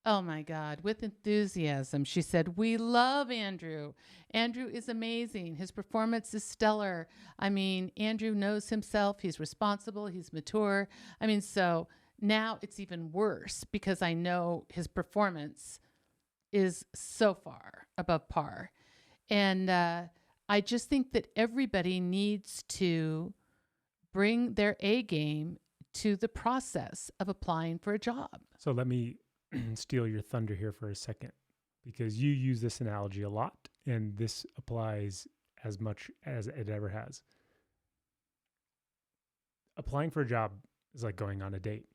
B: oh my God, with enthusiasm, she said, we love Andrew. Andrew is amazing. His performance is stellar. I mean, Andrew knows himself. He's responsible. He's mature. I mean, so now it's even worse because I know his performance is so far above par. And I just think that everybody needs to bring their A game to the process of applying for a job.
A: So let me steal your thunder here for a second because you use this analogy a lot and this applies as much as it ever has. Applying for a job is like going on a date.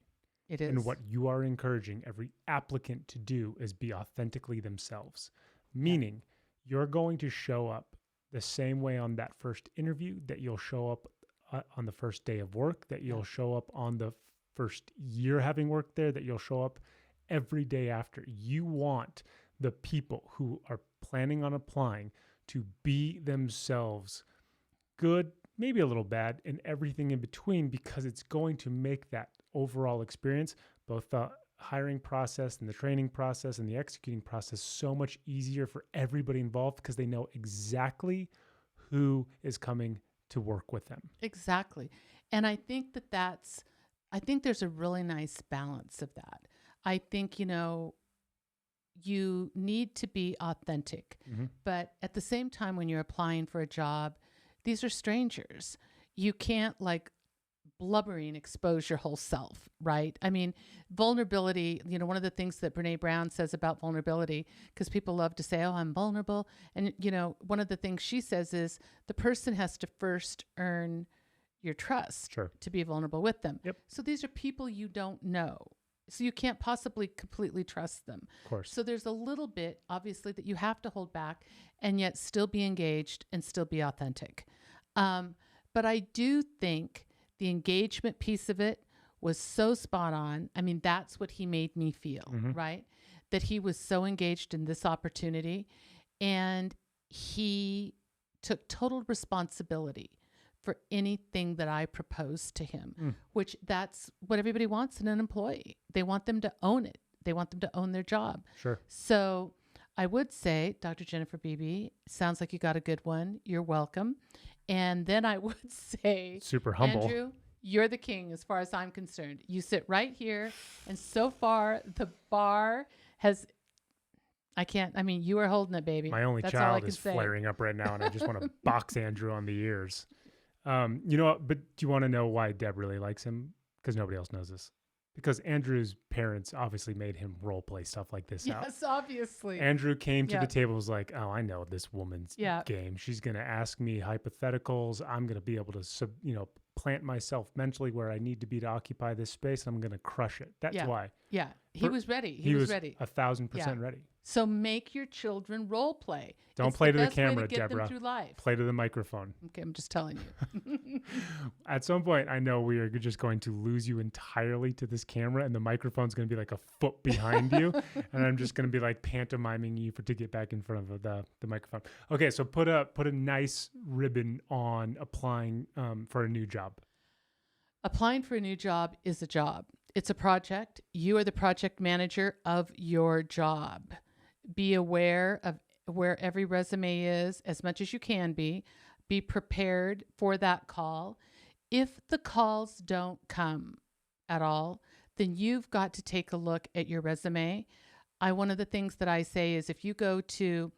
B: It is.
A: And what you are encouraging every applicant to do is be authentically themselves, meaning you're going to show up the same way on that first interview that you'll show up on the first day of work, that you'll show up on the first year having worked there, that you'll show up every day after. You want the people who are planning on applying to be themselves good, maybe a little bad, and everything in between, because it's going to make that overall experience, both the hiring process and the training process and the executing process, so much easier for everybody involved because they know exactly who is coming to work with them.
B: Exactly. And I think I think there's a really nice balance of that. I think, you need to be authentic, but at the same time, when you're applying for a job, these are strangers. You can't blubbering expose your whole self, right? I mean, vulnerability, one of the things that Brene Brown says about vulnerability, because people love to say, oh, I'm vulnerable. And, one of the things she says is the person has to first earn your trust to be vulnerable with them.
A: Yep.
B: So these are people you don't know. So you can't possibly completely trust them.
A: Of course.
B: So there's a little bit, obviously, that you have to hold back and yet still be engaged and still be authentic. But I do think the engagement piece of it was so spot on. I mean, that's what he made me feel, right? That he was so engaged in this opportunity, and he took total responsibility for anything that I proposed to him, which that's what everybody wants in an employee. They want them to own it. They want them to own their job.
A: Sure.
B: So I would say, Dr. Jennifer Beebe, sounds like you got a good one. You're welcome. And then I would say,
A: super humble.
B: Andrew, you're the king as far as I'm concerned. You sit right here. And so far, the bar has... you are holding it, baby.
A: My only
B: That's all I
A: child
B: can
A: is
B: say.
A: flaring up right now, and I just want to box Andrew on the ears. You know what? But do you want to know why Deb really likes him? Because nobody else knows this. Because Andrew's parents obviously made him role play stuff like this out.
B: Yes, obviously.
A: Andrew came to the table and was like, oh, I know this woman's
B: Yeah.
A: game. She's going to ask me hypotheticals. I'm going to be able to, plant myself mentally where I need to be to occupy this space. I'm going to crush it. That's why.
B: Yeah. He was ready. He was ready.
A: 1,000% ready.
B: So make your children role play.
A: Don't
B: It's
A: play
B: the
A: to the
B: best way
A: camera,
B: to get
A: Deborah.
B: them through life.
A: Play to the microphone.
B: Okay, I'm just telling you.
A: At some point, I know we are just going to lose you entirely to this camera, and the microphone's going to be like a foot behind you, and I'm just going to be like pantomiming you to get back in front of the microphone. Okay, so put a nice ribbon on applying for a new job.
B: Applying for a new job is a job. It's a project. You are the project manager of your job. Be aware of where every resume is as much as you can be. Be prepared for that call. If the calls don't come at all, then you've got to take a look at your resume. One of the things that I say is if you go to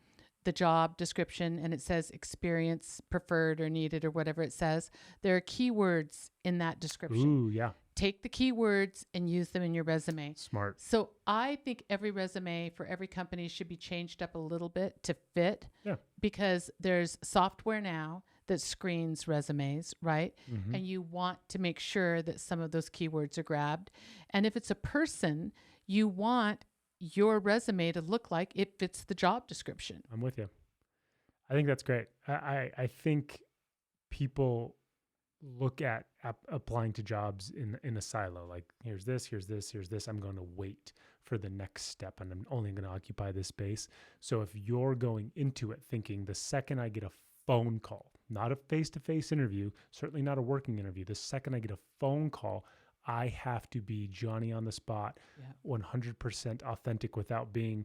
B: the job description and it says experience preferred or needed or whatever it says, there are keywords in that description.
A: Ooh, yeah.
B: Take the keywords and use them in your resume.
A: Smart.
B: So I think every resume for every company should be changed up a little bit to fit.
A: Yeah.
B: Because there's software now that screens resumes, right?
A: Mm-hmm.
B: And you want to make sure that some of those keywords are grabbed. And if it's a person, you want your resume to look like it fits the job description.
A: I'm with you. I think that's great. I think people look at applying to jobs in a silo. Like, here's this. I'm going to wait for the next step, and I'm only going to occupy this space. So if you're going into it thinking the second I get a phone call, not a face-to-face interview, certainly not a working interview, the second I get a phone call, I have to be Johnny on the spot, 100% authentic without being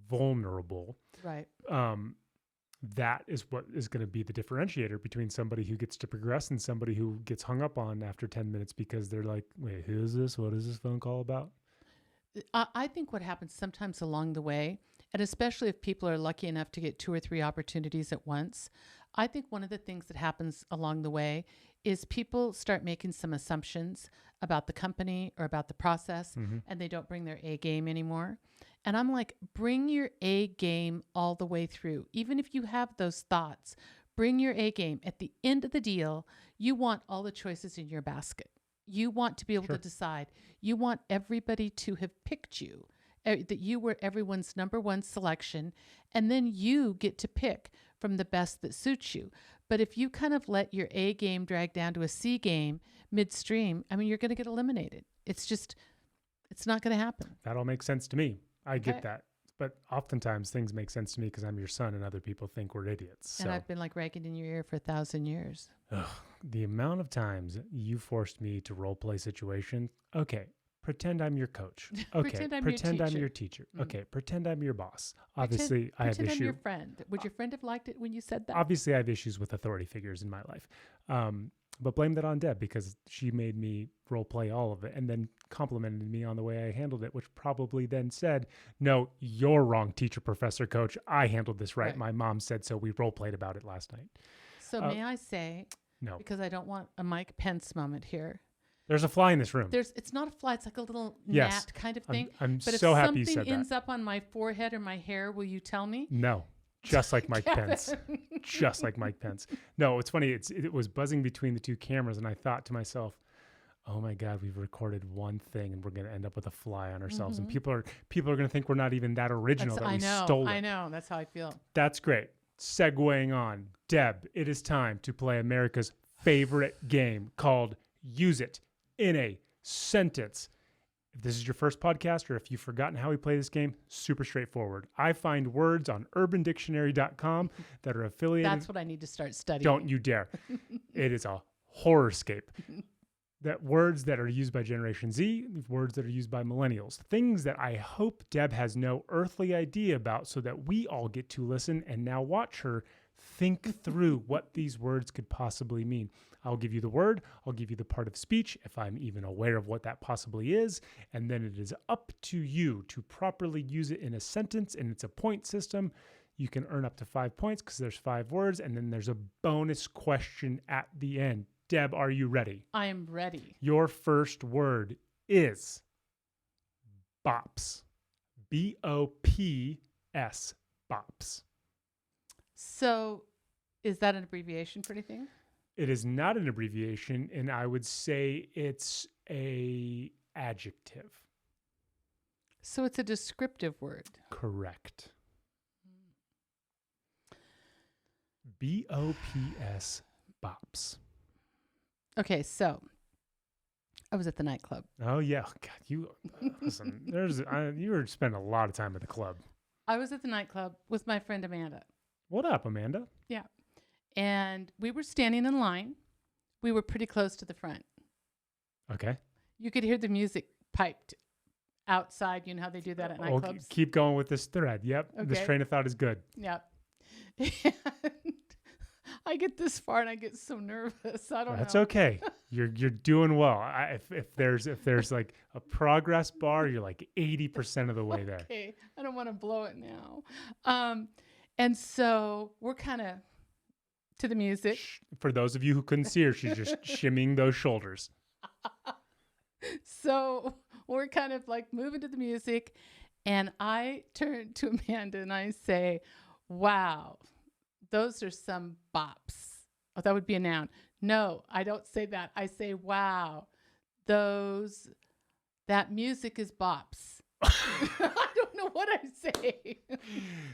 A: vulnerable.
B: Right.
A: That is what is going to be the differentiator between somebody who gets to progress and somebody who gets hung up on after 10 minutes because they're like, wait, who is this? What is this phone call about?
B: I think what happens sometimes along the way, and especially if people are lucky enough to get 2 or 3 opportunities at once, I think one of the things that happens along the way is people start making some assumptions about the company or about the process, and they don't bring their A game anymore. And I'm like, bring your A game all the way through. Even if you have those thoughts, bring your A game. At the end of the deal, you want all the choices in your basket. You want to be able to decide. You want everybody to have picked you, that you were everyone's number one selection, and then you get to pick from the best that suits you. But if you kind of let your A game drag down to a C game midstream, you're going to get eliminated. It's not going to happen.
A: That all makes sense to me. I get that. but oftentimes things make sense to me because I'm your son and other people think we're idiots. So.
B: And I've been like ragging in your ear for 1,000 years.
A: Ugh, the amount of times you forced me to role play situations. Okay, pretend I'm your coach. Okay, pretend I'm your teacher. Okay, pretend I'm your boss. Obviously, I have
B: Pretend I'm
A: issues.
B: your friend. Would your friend have liked it when you said that?
A: Obviously, I have issues with authority figures in my life. But blame that on Deb because she made me role play all of it and then complimented me on the way I handled it, which probably then said, no, you're wrong, teacher, professor, coach. I handled this right. My mom said so. We role played about it last night.
B: So may I say,
A: no,
B: because I don't want a Mike Pence moment here.
A: There's a fly in this room.
B: It's not a fly. It's like a little
A: yes,
B: gnat kind of thing.
A: I'm
B: but
A: so
B: if
A: happy you said that.
B: something ends up on my forehead or my hair, will you tell me?
A: No. Just like Mike Pence. Just like Mike Pence. No, it's funny. It was buzzing between the two cameras, and I thought to myself, oh my God, we've recorded one thing and we're going to end up with a fly on ourselves. And people are going to think we're not even that original that we stole it.
B: I know. That's how I feel.
A: That's great. Segueing on. Deb, it is time to play America's favorite game called Use It in a Sentence. If this is your first podcast or if you've forgotten how we play this game, super straightforward. I find words on urbandictionary.com that are affiliated.
B: That's what I need to start studying.
A: Don't you dare. It is a horrorscape. That words that are used by Generation Z, words that are used by millennials, things that I hope Deb has no earthly idea about so that we all get to listen and now watch her think through what these words could possibly mean. I'll give you the word. I'll give you the part of speech if I'm even aware of what that possibly is. And then it is up to you to properly use it in a sentence. And it's a point system. You can earn up to 5 points because there's 5 words. And then there's a bonus question at the end. Deb, are you ready?
B: I am ready.
A: Your first word is bops. B-O-P-S. Bops.
B: So is that an abbreviation for anything?
A: It is not an abbreviation, and I would say it's a adjective.
B: So it's a descriptive word.
A: Correct. B-O-P-S, bops.
B: Okay, so I was at the nightclub.
A: Oh, yeah. God, listen, you were spending a lot of time at the club.
B: I was at the nightclub with my friend Amanda.
A: What up, Amanda?
B: Yeah. And we were standing in line. We were pretty close to the front.
A: Okay.
B: You could hear the music piped outside. You know how they do that at nightclubs?
A: Keep going with this thread. Yep. Okay. This train of thought is good.
B: Yep. And I get this far and I get so nervous. I don't know.
A: That's okay. You're doing well. If there's like a progress bar, you're like 80% of the way there.
B: Okay. I don't want to blow it now. And so we're kind of to the music.
A: For those of you who couldn't see her, she's just shimmying those shoulders.
B: So we're kind of like moving to the music. And I turn to Amanda and I say, wow, those are some bops. Oh, that would be a noun. No, I don't say that. I say, wow, that music is bops. I don't know what I say.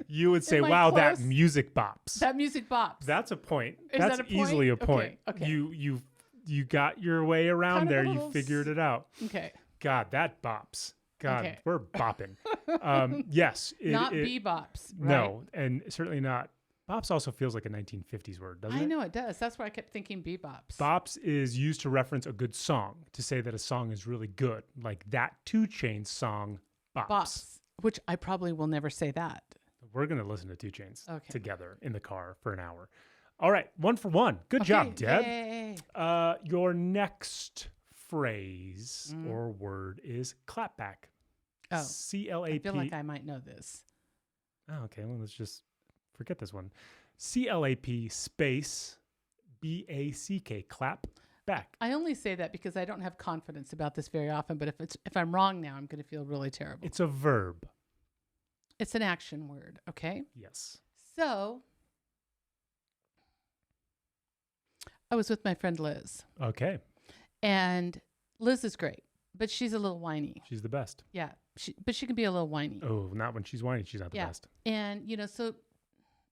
A: You would say, wow,
B: close?
A: that music bops.
B: That music bops.
A: That's a point.
B: Is
A: That's
B: that a point?
A: Easily a point.
B: Okay.
A: You got your way around
B: kind
A: there. You figured it out.
B: Okay.
A: God, that bops. God,
B: okay.
A: We're bopping. Yes.
B: Not bebops, right?
A: No, and certainly not. Bops also feels like a 1950s word, doesn't it?
B: I know it does. That's why I kept thinking bebops.
A: Bops is used to reference a good song, to say that a song is really good. Like that 2 Chainz song, Bops.
B: Which I probably will never say that.
A: We're going to listen to 2 Chainz together in the car for an hour. All right, 1 for 1. Good job, Deb.
B: Yay.
A: Your next phrase or word is clapback.
B: Oh,
A: C-L-A-P.
B: I feel like I might know this.
A: Oh, okay. Well, let's just forget this one. C-L-A-P space B-A-C-K, clap back.
B: I only say that because I don't have confidence about this very often, but if I'm wrong now, I'm going to feel really terrible.
A: It's a verb.
B: It's an action word, okay?
A: Yes.
B: So I was with my friend Liz.
A: Okay.
B: And Liz is great, but she's a little whiny.
A: She's the best.
B: Yeah, but she can be a little whiny.
A: Oh, not when she's whiny. She's not the best.
B: And, so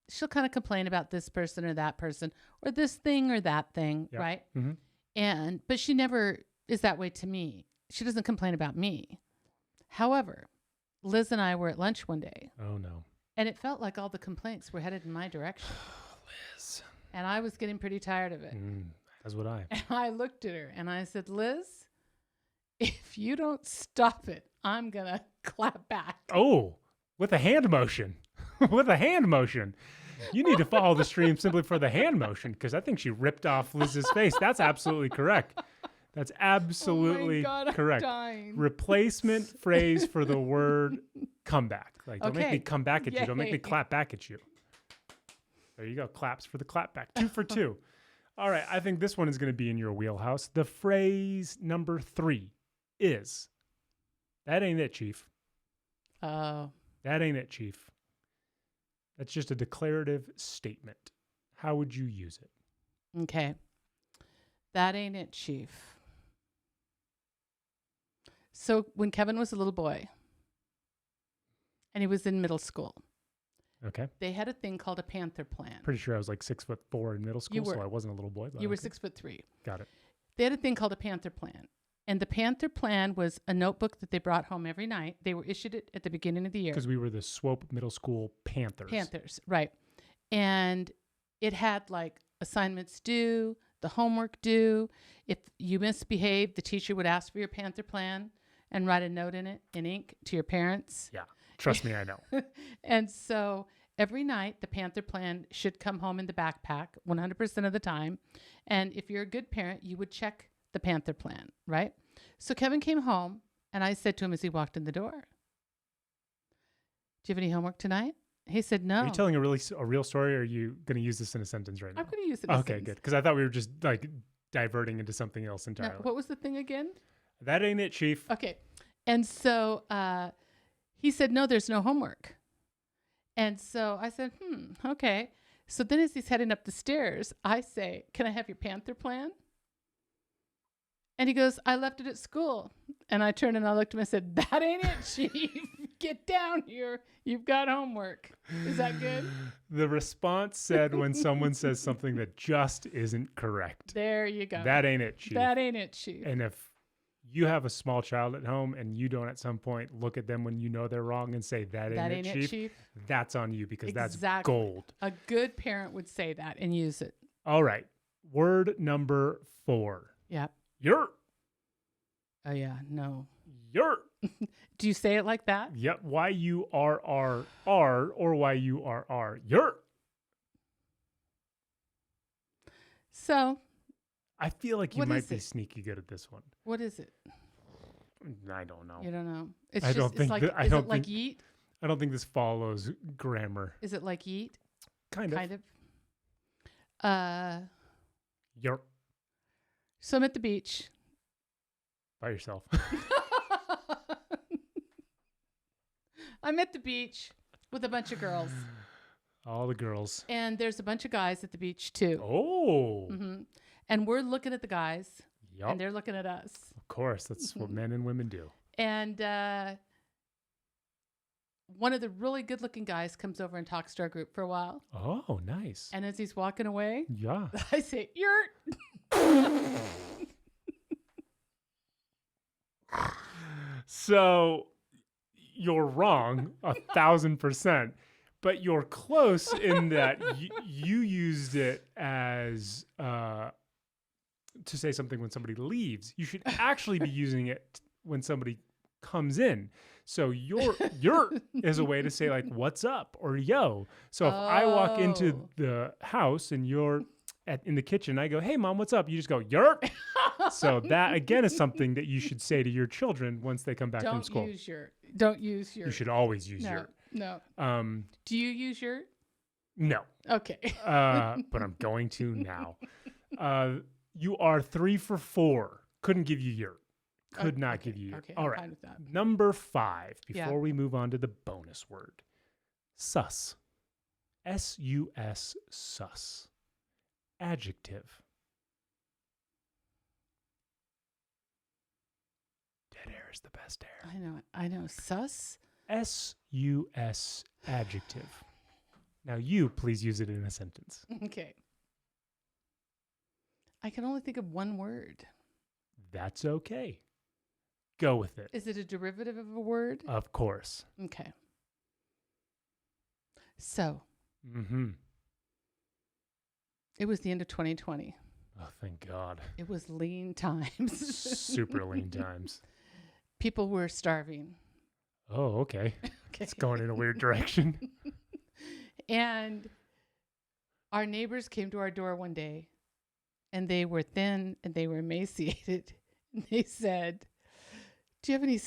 B: she'll kind of complain about this person or that person or this thing or that thing, right? Mm-hmm. But she never is that way to me. She doesn't complain about me. However, Liz and I were at lunch one day,
A: Oh, no.
B: and it felt like all the complaints were headed in my direction.
A: Liz.
B: And I was getting pretty tired of it.
A: As would I.
B: And I looked at her and I said, Liz, if you don't stop it, I'm going to clap back.
A: Oh, with a hand motion. With a hand motion. You need to follow the stream simply for the hand motion, because I think she ripped off Liz's face. That's absolutely correct. That's absolutely correct.
B: I'm dying.
A: Replacement phrase for the word comeback. Like, don't make
B: Okay.
A: me come back at you. Don't make me
B: Yay.
A: clap back at you. There you go. Claps for the clap back. 2 for 2. All right. I think this one is going to be in your wheelhouse. The phrase number 3 is, that ain't it, Chief.
B: Oh,
A: That ain't it, Chief. That's just a declarative statement. How would you use it?
B: okay. That ain't it, Chief. So when Kevin was a little boy and he was in middle school,
A: Okay.
B: they had a thing called a Panther Plan.
A: Pretty sure I was like 6'4" in middle school, so
B: were.
A: I wasn't a little boy. But
B: You were
A: okay.
B: 6'3".
A: Got it.
B: They had a thing called a Panther Plan. And the Panther Plan was a notebook that they brought home every night. They were issued it at the beginning of the year.
A: Because we were the Swope Middle School Panthers.
B: Panthers, right. And it had like assignments due, the homework due. If you misbehaved, the teacher would ask for your Panther Plan and write a note in it in ink to your parents.
A: Yeah. Trust me, I know.
B: And so every night, the Panther Plan should come home in the backpack 100% of the time. And if you're a good parent, you would check the Panther Plan, right? So Kevin came home, and I said to him as he walked in the door, "Do you have any homework tonight?" He said, "No."
A: Are you telling a real story, or are you going to use this in a sentence right now?
B: I'm going to use it. As
A: Okay, good. Because I thought we were just like diverting into something else
B: No,
A: entirely.
B: what was the thing again?
A: That ain't it, Chief.
B: Okay. And so he said, "No, there's no homework." And so I said, okay. So then as he's heading up the stairs, I say, "Can I have your Panther Plan?" And he goes, "I left it at school." And I turned and I looked at him and said, "That ain't it, Chief. Get down here. You've got homework." Is that good?
A: The response said when someone says something that just isn't correct.
B: There you go.
A: That ain't it, Chief.
B: That ain't it, Chief.
A: And if you have a small child at home and you don't at some point look at them when you know they're wrong and say, that ain't it, Chief, that's on you, because that's gold.
B: A good parent would say that and use it.
A: All right. Word number 4.
B: Yep.
A: Yurt.
B: Oh, yeah. No.
A: Yurt.
B: Do you say it like that?
A: Yep. Y-U-R-R-R or Y-U-R-R. Yurt.
B: So,
A: I feel like you
B: What
A: might
B: is
A: be
B: it?
A: sneaky good at this one.
B: what is it?
A: I don't know.
B: You don't know. It's
A: I
B: just,
A: don't
B: it's
A: think
B: like,
A: that- I
B: is
A: don't
B: it like
A: think-
B: yeet?
A: I don't think this follows grammar.
B: Is it like yeet?
A: Kind of.
B: Kind of.
A: Yurt.
B: So I'm at the beach.
A: By yourself.
B: I'm at the beach with a bunch of girls.
A: All the girls.
B: And there's a bunch of guys at the beach too.
A: Oh.
B: hmm And we're looking at the guys
A: Yup.
B: and they're looking at us.
A: Of course. That's what men and women do.
B: And one of the really good looking guys comes over and talks to our group for a while.
A: Oh, nice.
B: And as he's walking away,
A: Yeah.
B: I say, "Yurt."
A: So you're wrong 1,000%, but you're close in that you used it as to say something when somebody leaves. You should actually be using it when somebody comes in. So your is a way to say like "what's up" or "yo." So if I walk into
B: Oh.
A: the house and you're in the kitchen, I go, "Hey mom, what's up?" You just go "yurt." So that again is something that you should say to your children once they come back from
B: Don't
A: school.
B: use yurt. Don't use yurt.
A: You should always use
B: No,
A: "yurt."
B: no. Do you use yurt?
A: No,
B: Okay.
A: but I'm going to now. You are 3 for 4. Couldn't give you "yurt." Could not
B: Okay,
A: give you "yurt."
B: Okay,
A: All
B: I'm
A: right.
B: fine with that.
A: Number 5,
B: Yeah.
A: before we move on to the bonus word. Sus. S-U-S, sus. Adjective. Dead air is the best air.
B: I know. I know. Sus.
A: S-U-S, adjective. Now you please use it in a sentence.
B: Okay. I can only think of one word.
A: That's okay. Go with it.
B: Is it a derivative of a word?
A: Of course.
B: Okay. So
A: Mm-hmm.
B: it was the end of 2020.
A: Oh, thank God.
B: It was lean times.
A: Super lean times.
B: People were starving.
A: Oh, okay.
B: Okay.
A: It's going in a weird direction.
B: And our neighbors came to our door one day, and they were thin and they were emaciated. And they said, "Do you have any
A: He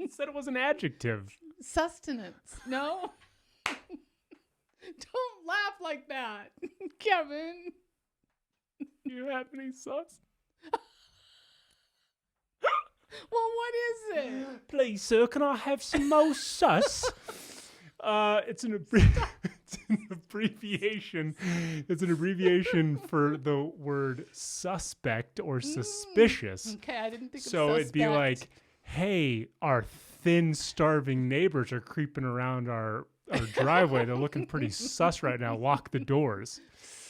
A: said it was an adjective.
B: sustenance? No? Don't laugh like that, Kevin."
A: Do you have any sus?
B: Well, what is it?
A: Please, sir, can I have some more sus? It's an abbreviation. It's an abbreviation for the word suspect or suspicious.
B: Okay, I didn't think
A: So
B: of
A: it'd be
B: suspect.
A: like, hey, our thin, starving neighbors are creeping around our driveway. They're looking pretty sus right now. Lock the doors.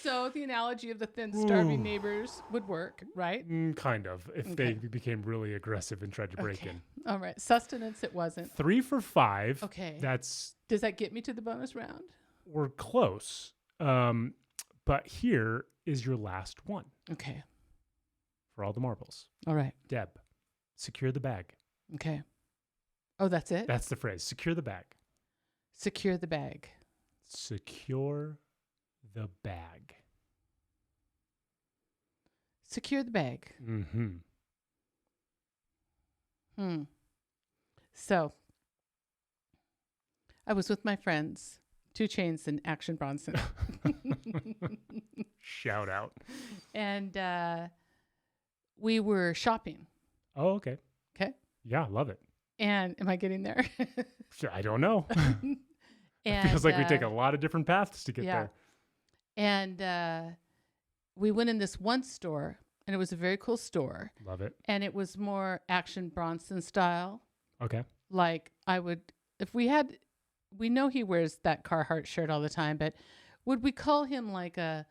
B: So the analogy of the thin, starving
A: Ooh.
B: neighbors would work, right?
A: Kind of, if they became really aggressive and tried to break in.
B: All right. Sustenance, it wasn't.
A: 3 for 5.
B: Okay.
A: That's,
B: Does that get me to the bonus round?
A: we're close. But here is your last one
B: Okay.
A: for all the marbles.
B: All right.
A: Deb, secure the bag.
B: Okay. Oh, that's it?
A: That's the phrase. Secure the bag.
B: Secure the bag.
A: Secure the bag.
B: Secure the bag.
A: Mm-hmm.
B: So I was with my friends, 2 Chainz and Action Bronson.
A: Shout out.
B: And we were shopping.
A: Oh, okay.
B: Okay.
A: Yeah, love it.
B: And am I getting there?
A: I don't know.
B: And,
A: Feels like we take a lot of different paths to get
B: yeah.
A: there.
B: And we went in this one store, and it was a very cool store.
A: Love it.
B: And it was more Action Bronson style.
A: Okay.
B: Like I would, if we had, we know he wears that Carhartt shirt all the time, but would we call him like a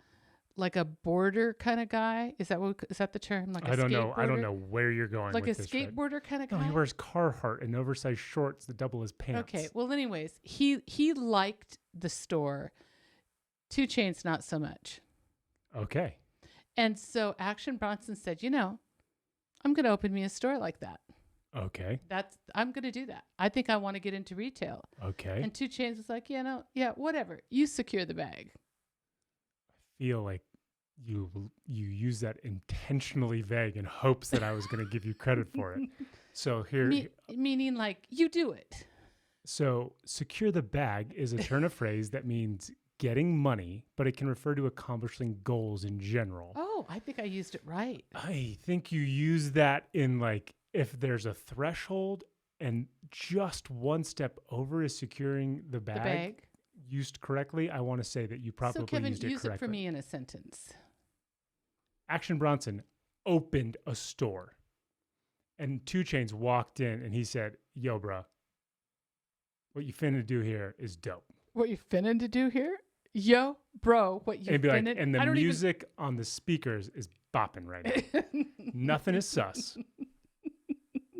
B: border kind of guy? Is that the term? Like
A: I don't know. I don't
B: skateboarder?
A: know where you're going
B: Like a
A: with this. Fred.
B: skateboarder kind of
A: No,
B: guy?
A: he wears Carhartt and oversized shorts that double his pants.
B: Okay. Well, anyways, he liked the store. 2 Chainz, not so much.
A: Okay.
B: And so Action Bronson said, I'm going to open me a store like that.
A: Okay.
B: I'm going to do that. I think I want to get into retail.
A: Okay.
B: And 2 Chainz was like, yeah, whatever. You secure the bag.
A: Feel like you use that intentionally vague in hopes that I was going to give you credit for it. So here,
B: Meaning like you do it.
A: so secure the bag is a turn of phrase that means getting money, but it can refer to accomplishing goals in general.
B: Oh, I think I used it right.
A: I think you use that in like if there's a threshold and just one step over is securing the bag. Used correctly, I want to say that you probably
B: So Kevin,
A: used it
B: use
A: correctly.
B: it for me in a sentence.
A: Action Bronson opened a store, and 2 Chainz walked in, and he said, "Yo, bro, what you finna do here is dope."
B: What you finna to do here? Yo, bro, what you
A: And he'd be like,
B: finna...
A: and the
B: I don't
A: music on the speakers is bopping right now. Nothing is sus.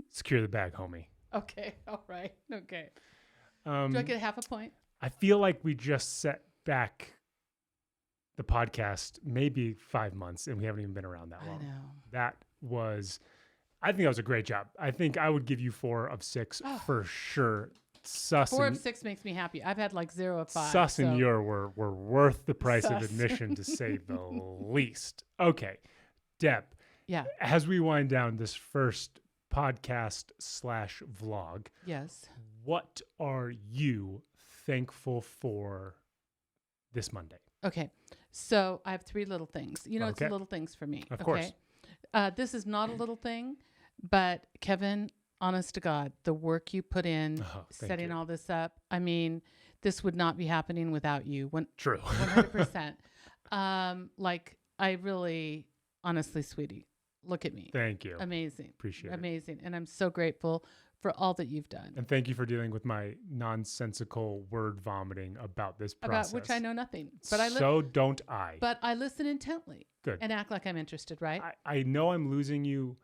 A: Secure the bag, homie.
B: Okay, all right, okay. Do
A: Um,
B: I get half a point?
A: I feel like we just set back the podcast maybe 5 months, and we haven't even been around that long.
B: I know.
A: I think that was a great job. I think I would give you 4 of 6 for sure. Sus
B: 4
A: and,
B: of 6 makes me happy. I've had like 0 of 5.
A: Sus and
B: so-
A: your were worth the price of
B: Sus.
A: admission, to say the least. Okay, Deb,
B: Yeah,
A: as we wind down this first podcast/vlog,
B: yes.
A: what are you thankful for this Monday?
B: Okay, so I have 3 little things. It's
A: Okay.
B: little things for me.
A: Of
B: okay?
A: course.
B: This is not a little thing, but Kevin, honest to God, the work you put in
A: Oh, thank
B: setting
A: you.
B: all this up, I mean, this would not be happening without you.
A: True.
B: 100%. Like, I really, honestly, sweetie, look at me.
A: Thank you.
B: Amazing.
A: Appreciate it.
B: Amazing. And I'm so grateful for all that you've done.
A: And thank you for dealing with my nonsensical word vomiting about this process.
B: About which I know nothing. But
A: so don't I.
B: But I listen intently.
A: Good.
B: And act like I'm interested, right?
A: I know I'm losing you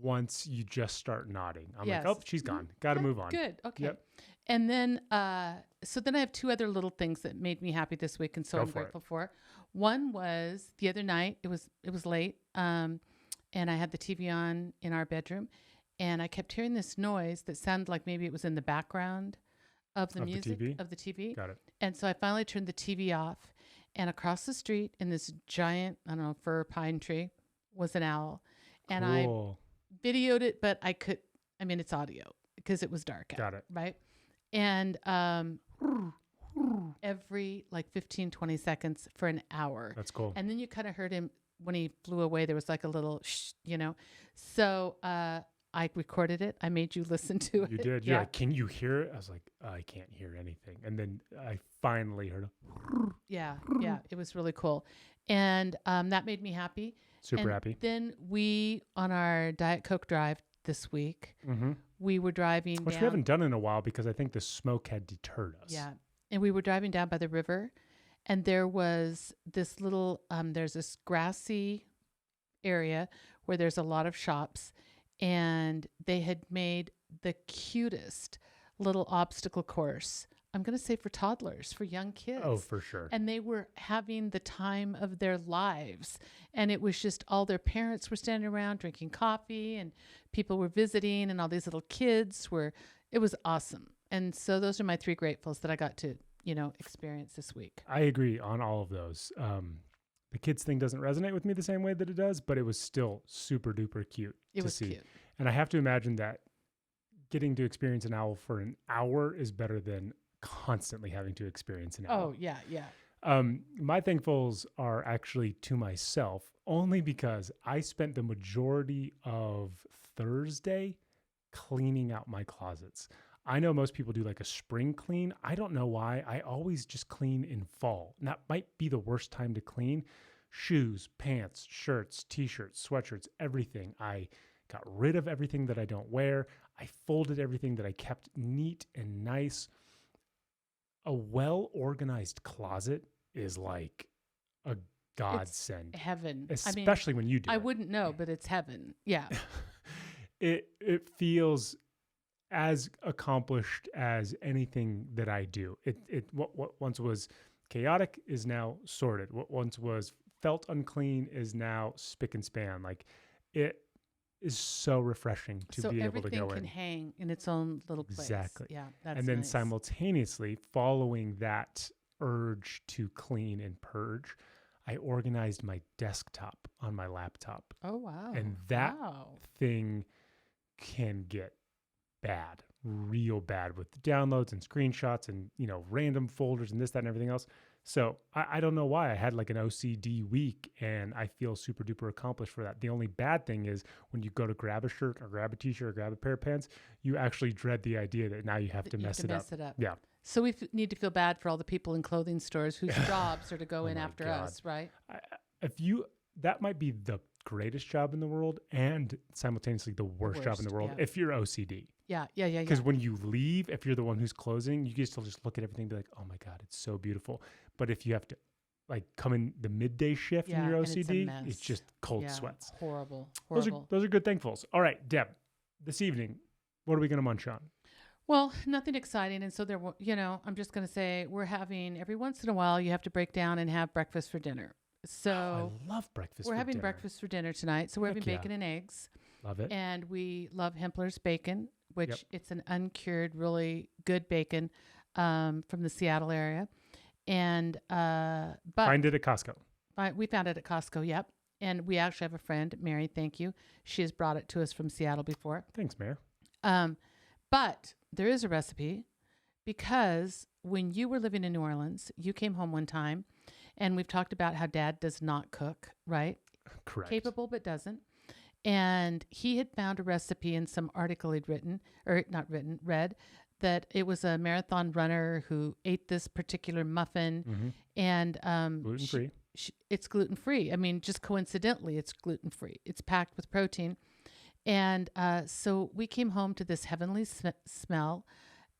A: once you just start nodding. I'm
B: Yes.
A: like, oh, she's gone. Got to move on.
B: Good. Okay.
A: Yep.
B: And then, so then I have two other little things that made me happy this week, and so
A: Go
B: I'm
A: for it.
B: grateful for. One was the other night. It was late, and I had the TV on in our bedroom, and I kept hearing this noise that sounded like maybe it was in the background of the music of the TV.
A: Got it.
B: And so I finally turned the TV off, and across the street in this giant, I don't know, fir pine tree was an owl, and
A: Cool.
B: I videoed it, but it's audio because it was dark out.
A: Got it.
B: Right. And every like 15, 20 seconds for an hour.
A: That's cool.
B: And then you kind of heard him when he flew away. There was like a little shh, So I recorded it. I made you listen to it.
A: You did. You're like, can you hear it? I was like, I can't hear anything. And then I finally heard it.
B: Yeah. It was really cool. And that made me happy.
A: Super happy.
B: Then we, on our Diet Coke drive this week, we were driving
A: Which
B: down.
A: we haven't done in a while because I think the smoke had deterred us.
B: Yeah. And we were driving down by the river, and there was this little, there's this grassy area where there's a lot of shops, and they had made the cutest little obstacle course. I'm going to say for toddlers, for young kids.
A: Oh, for sure.
B: And they were having the time of their lives. And it was just all their parents were standing around drinking coffee, and people were visiting, and all these little kids it was awesome. And so those are my three gratefuls that I got to, experience this week.
A: I agree on all of those. The kids thing doesn't resonate with me the same way that it does, but it was still super duper cute
B: It
A: to
B: was
A: see.
B: cute.
A: And I have to imagine that getting to experience an owl for an hour is better than constantly having to experience an owl.
B: Oh, yeah.
A: My thankfuls are actually to myself, only because I spent the majority of Thursday cleaning out my closets. I know most people do like a spring clean. I don't know why. I always just clean in fall. And that might be the worst time to clean. Shoes, pants, shirts, t-shirts, sweatshirts, everything. I got rid of everything that I don't wear. I folded everything that I kept neat and nice. A well-organized closet is like a godsend.
B: It's heaven.
A: Especially when you do
B: I
A: it.
B: wouldn't know, but it's heaven. Yeah.
A: It feels as accomplished as anything that I do. What once was chaotic is now sorted. What once was felt unclean is now spick and span. Like, it is so refreshing to be able to go in.
B: So everything can hang in its own little place.
A: Exactly.
B: Yeah, that's
A: and then
B: nice.
A: simultaneously, following that urge to clean and purge, I organized my desktop on my laptop.
B: Oh, wow.
A: And that thing can get bad, real bad, with downloads and screenshots and, random folders and this, that, and everything else. So I don't know why I had like an OCD week, and I feel super duper accomplished for that. The only bad thing is when you go to grab a shirt or grab a t-shirt or grab a pair of pants, you actually dread the idea that now you have to mess it up. Yeah.
B: So we need to feel bad for all the people in clothing stores whose jobs are to go in after us, right?
A: That might be the greatest job in the world and simultaneously the worst job in the world if you're OCD.
B: Yeah.
A: Because when you leave, if you're the one who's closing, you can still just look at everything and be like, oh my God, it's so beautiful. But if you have to come in the midday shift in your OCD, it's just cold sweats.
B: Horrible.
A: Those are good thankfuls. All right, Deb, this evening, what are we going to munch on?
B: Well, nothing exciting. And so I'm just going to say we're having, every once in a while, you have to break down and have breakfast for dinner. So
A: I love breakfast for
B: we're having
A: dinner.
B: breakfast for dinner tonight. So we're having bacon and eggs.
A: Love it.
B: And we love Hempler's bacon, which it's an uncured, really good bacon from the Seattle area. And but
A: find it at Costco.
B: We found it at Costco. Yep. And we actually have a friend, Mary. Thank you. She has brought it to us from Seattle before.
A: Thanks, Mary.
B: But there is a recipe, because when you were living in New Orleans, you came home one time, and we've talked about how Dad does not cook, right?
A: Correct.
B: Capable, but doesn't. And he had found a recipe in some article he'd read, that it was a marathon runner who ate this particular muffin, and
A: gluten-free.
B: It's gluten-free. I mean, just coincidentally, it's gluten-free. It's packed with protein. And so we came home to this heavenly smell,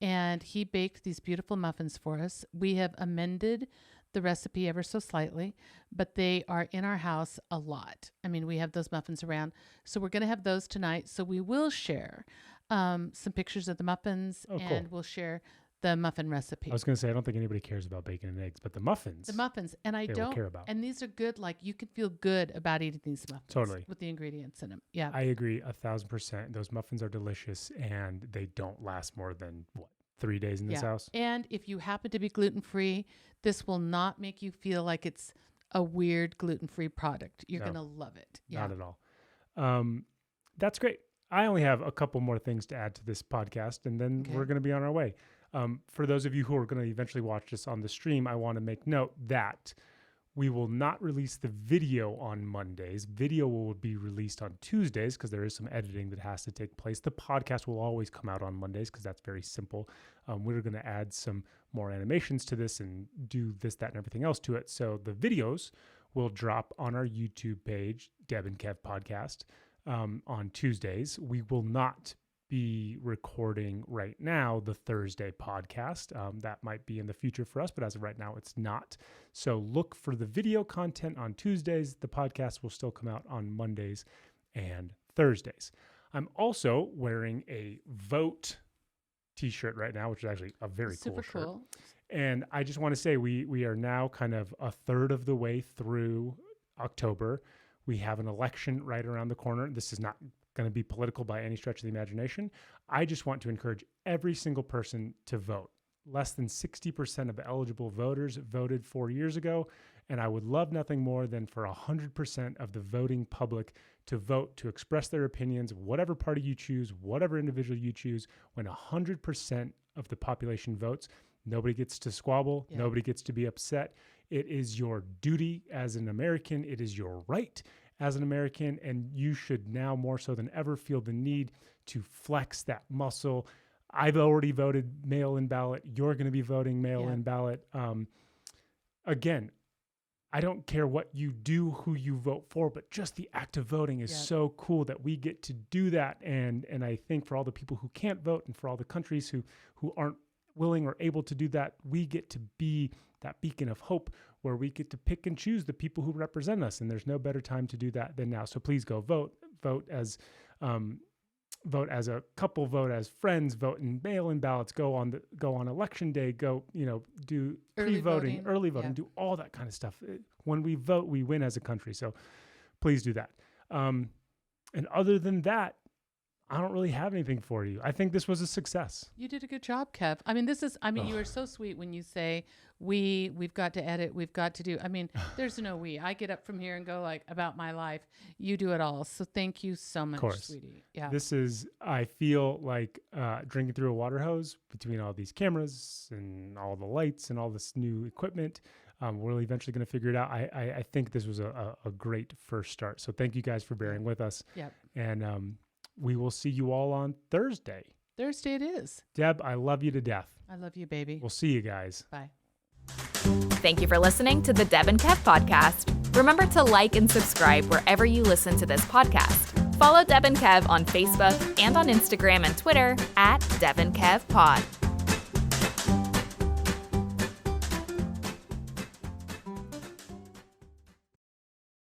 B: and he baked these beautiful muffins for us. We have amended the recipe ever so slightly, but they are in our house a lot. I mean, we have those muffins around. So we're going to have those tonight. So we will share some pictures of the muffins,
A: Oh,
B: and
A: cool.
B: we'll share the muffin recipe.
A: I was going to say, I don't think anybody cares about bacon and eggs, but the muffins.
B: And I
A: they will
B: don't
A: care about.
B: And these are good. Like, you can feel good about eating these muffins.
A: Totally.
B: With the ingredients in them. Yeah.
A: I agree 1,000%. Those muffins are delicious, and they don't last more than 3 days in this house.
B: And if you happen to be gluten-free, this will not make you feel like it's a weird gluten-free product. You're going to love it. Yeah.
A: Not at all. That's great. I only have a couple more things to add to this podcast, and then we're going to be on our way. For those of you who are going to eventually watch this on the stream, I want to make note that we will not release the video on Mondays. Video will be released on Tuesdays because there is some editing that has to take place. The podcast will always come out on Mondays because that's very simple. We're going to add some more animations to this and do this, that, and everything else to it. So the videos will drop on our YouTube page, Deb and Kev Podcast, on Tuesdays. We will not be recording right now the Thursday podcast. That might be in the future for us, but as of right now, it's not. So look for the video content on Tuesdays. The podcast will still come out on Mondays and Thursdays. I'm also wearing a Vote t-shirt right now, which is actually a very
B: Super
A: cool shirt.
B: cool.
A: And I just want to say we are now kind of a third of the way through October. We have an election right around the corner. This is not going to be political by any stretch of the imagination. I just want to encourage every single person to vote. Less than 60% of eligible voters voted 4 years ago, and I would love nothing more than for 100% of the voting public to vote, to express their opinions, whatever party you choose, whatever individual you choose. When 100% of the population votes, nobody gets to squabble, nobody gets to be upset. It is your duty as an American. It is your right as an American, and you should now more so than ever feel the need to flex that muscle. I've already voted mail-in ballot. You're going to be voting mail-in ballot. Again, I don't care what you do, who you vote for, but just the act of voting is so cool that we get to do that. And I think for all the people who can't vote and for all the countries who aren't willing or able to do that, we get to be that beacon of hope where we get to pick and choose the people who represent us. And there's no better time to do that than now. So please go vote. Vote as a couple, vote as friends, vote in mail-in ballots, go on election day, do pre-voting, early voting, do all that kind of stuff. When we vote, we win as a country. So please do that. And other than that, I don't really have anything for you. I think this was a success.
B: You did a good job, Kev. I mean, you were so sweet when you say, we've got to edit, we've got to do. I mean, there's no we. I get up from here and go like about my life. You do it all. So thank you so much, sweetie. Yeah.
A: This is, I feel like drinking through a water hose between all these cameras and all the lights and all this new equipment. We're eventually going to figure it out. I think this was a great first start. So thank you guys for bearing with us.
B: Yep.
A: And we will see you all on Thursday.
B: Thursday it is.
A: Deb, I love you to death.
B: I love you, baby.
A: We'll see you guys.
B: Bye.
C: Thank you for listening to the Deb and Kev podcast. Remember to like and subscribe wherever you listen to this podcast. Follow Deb and Kev on Facebook and on Instagram and Twitter @DebandKevPod.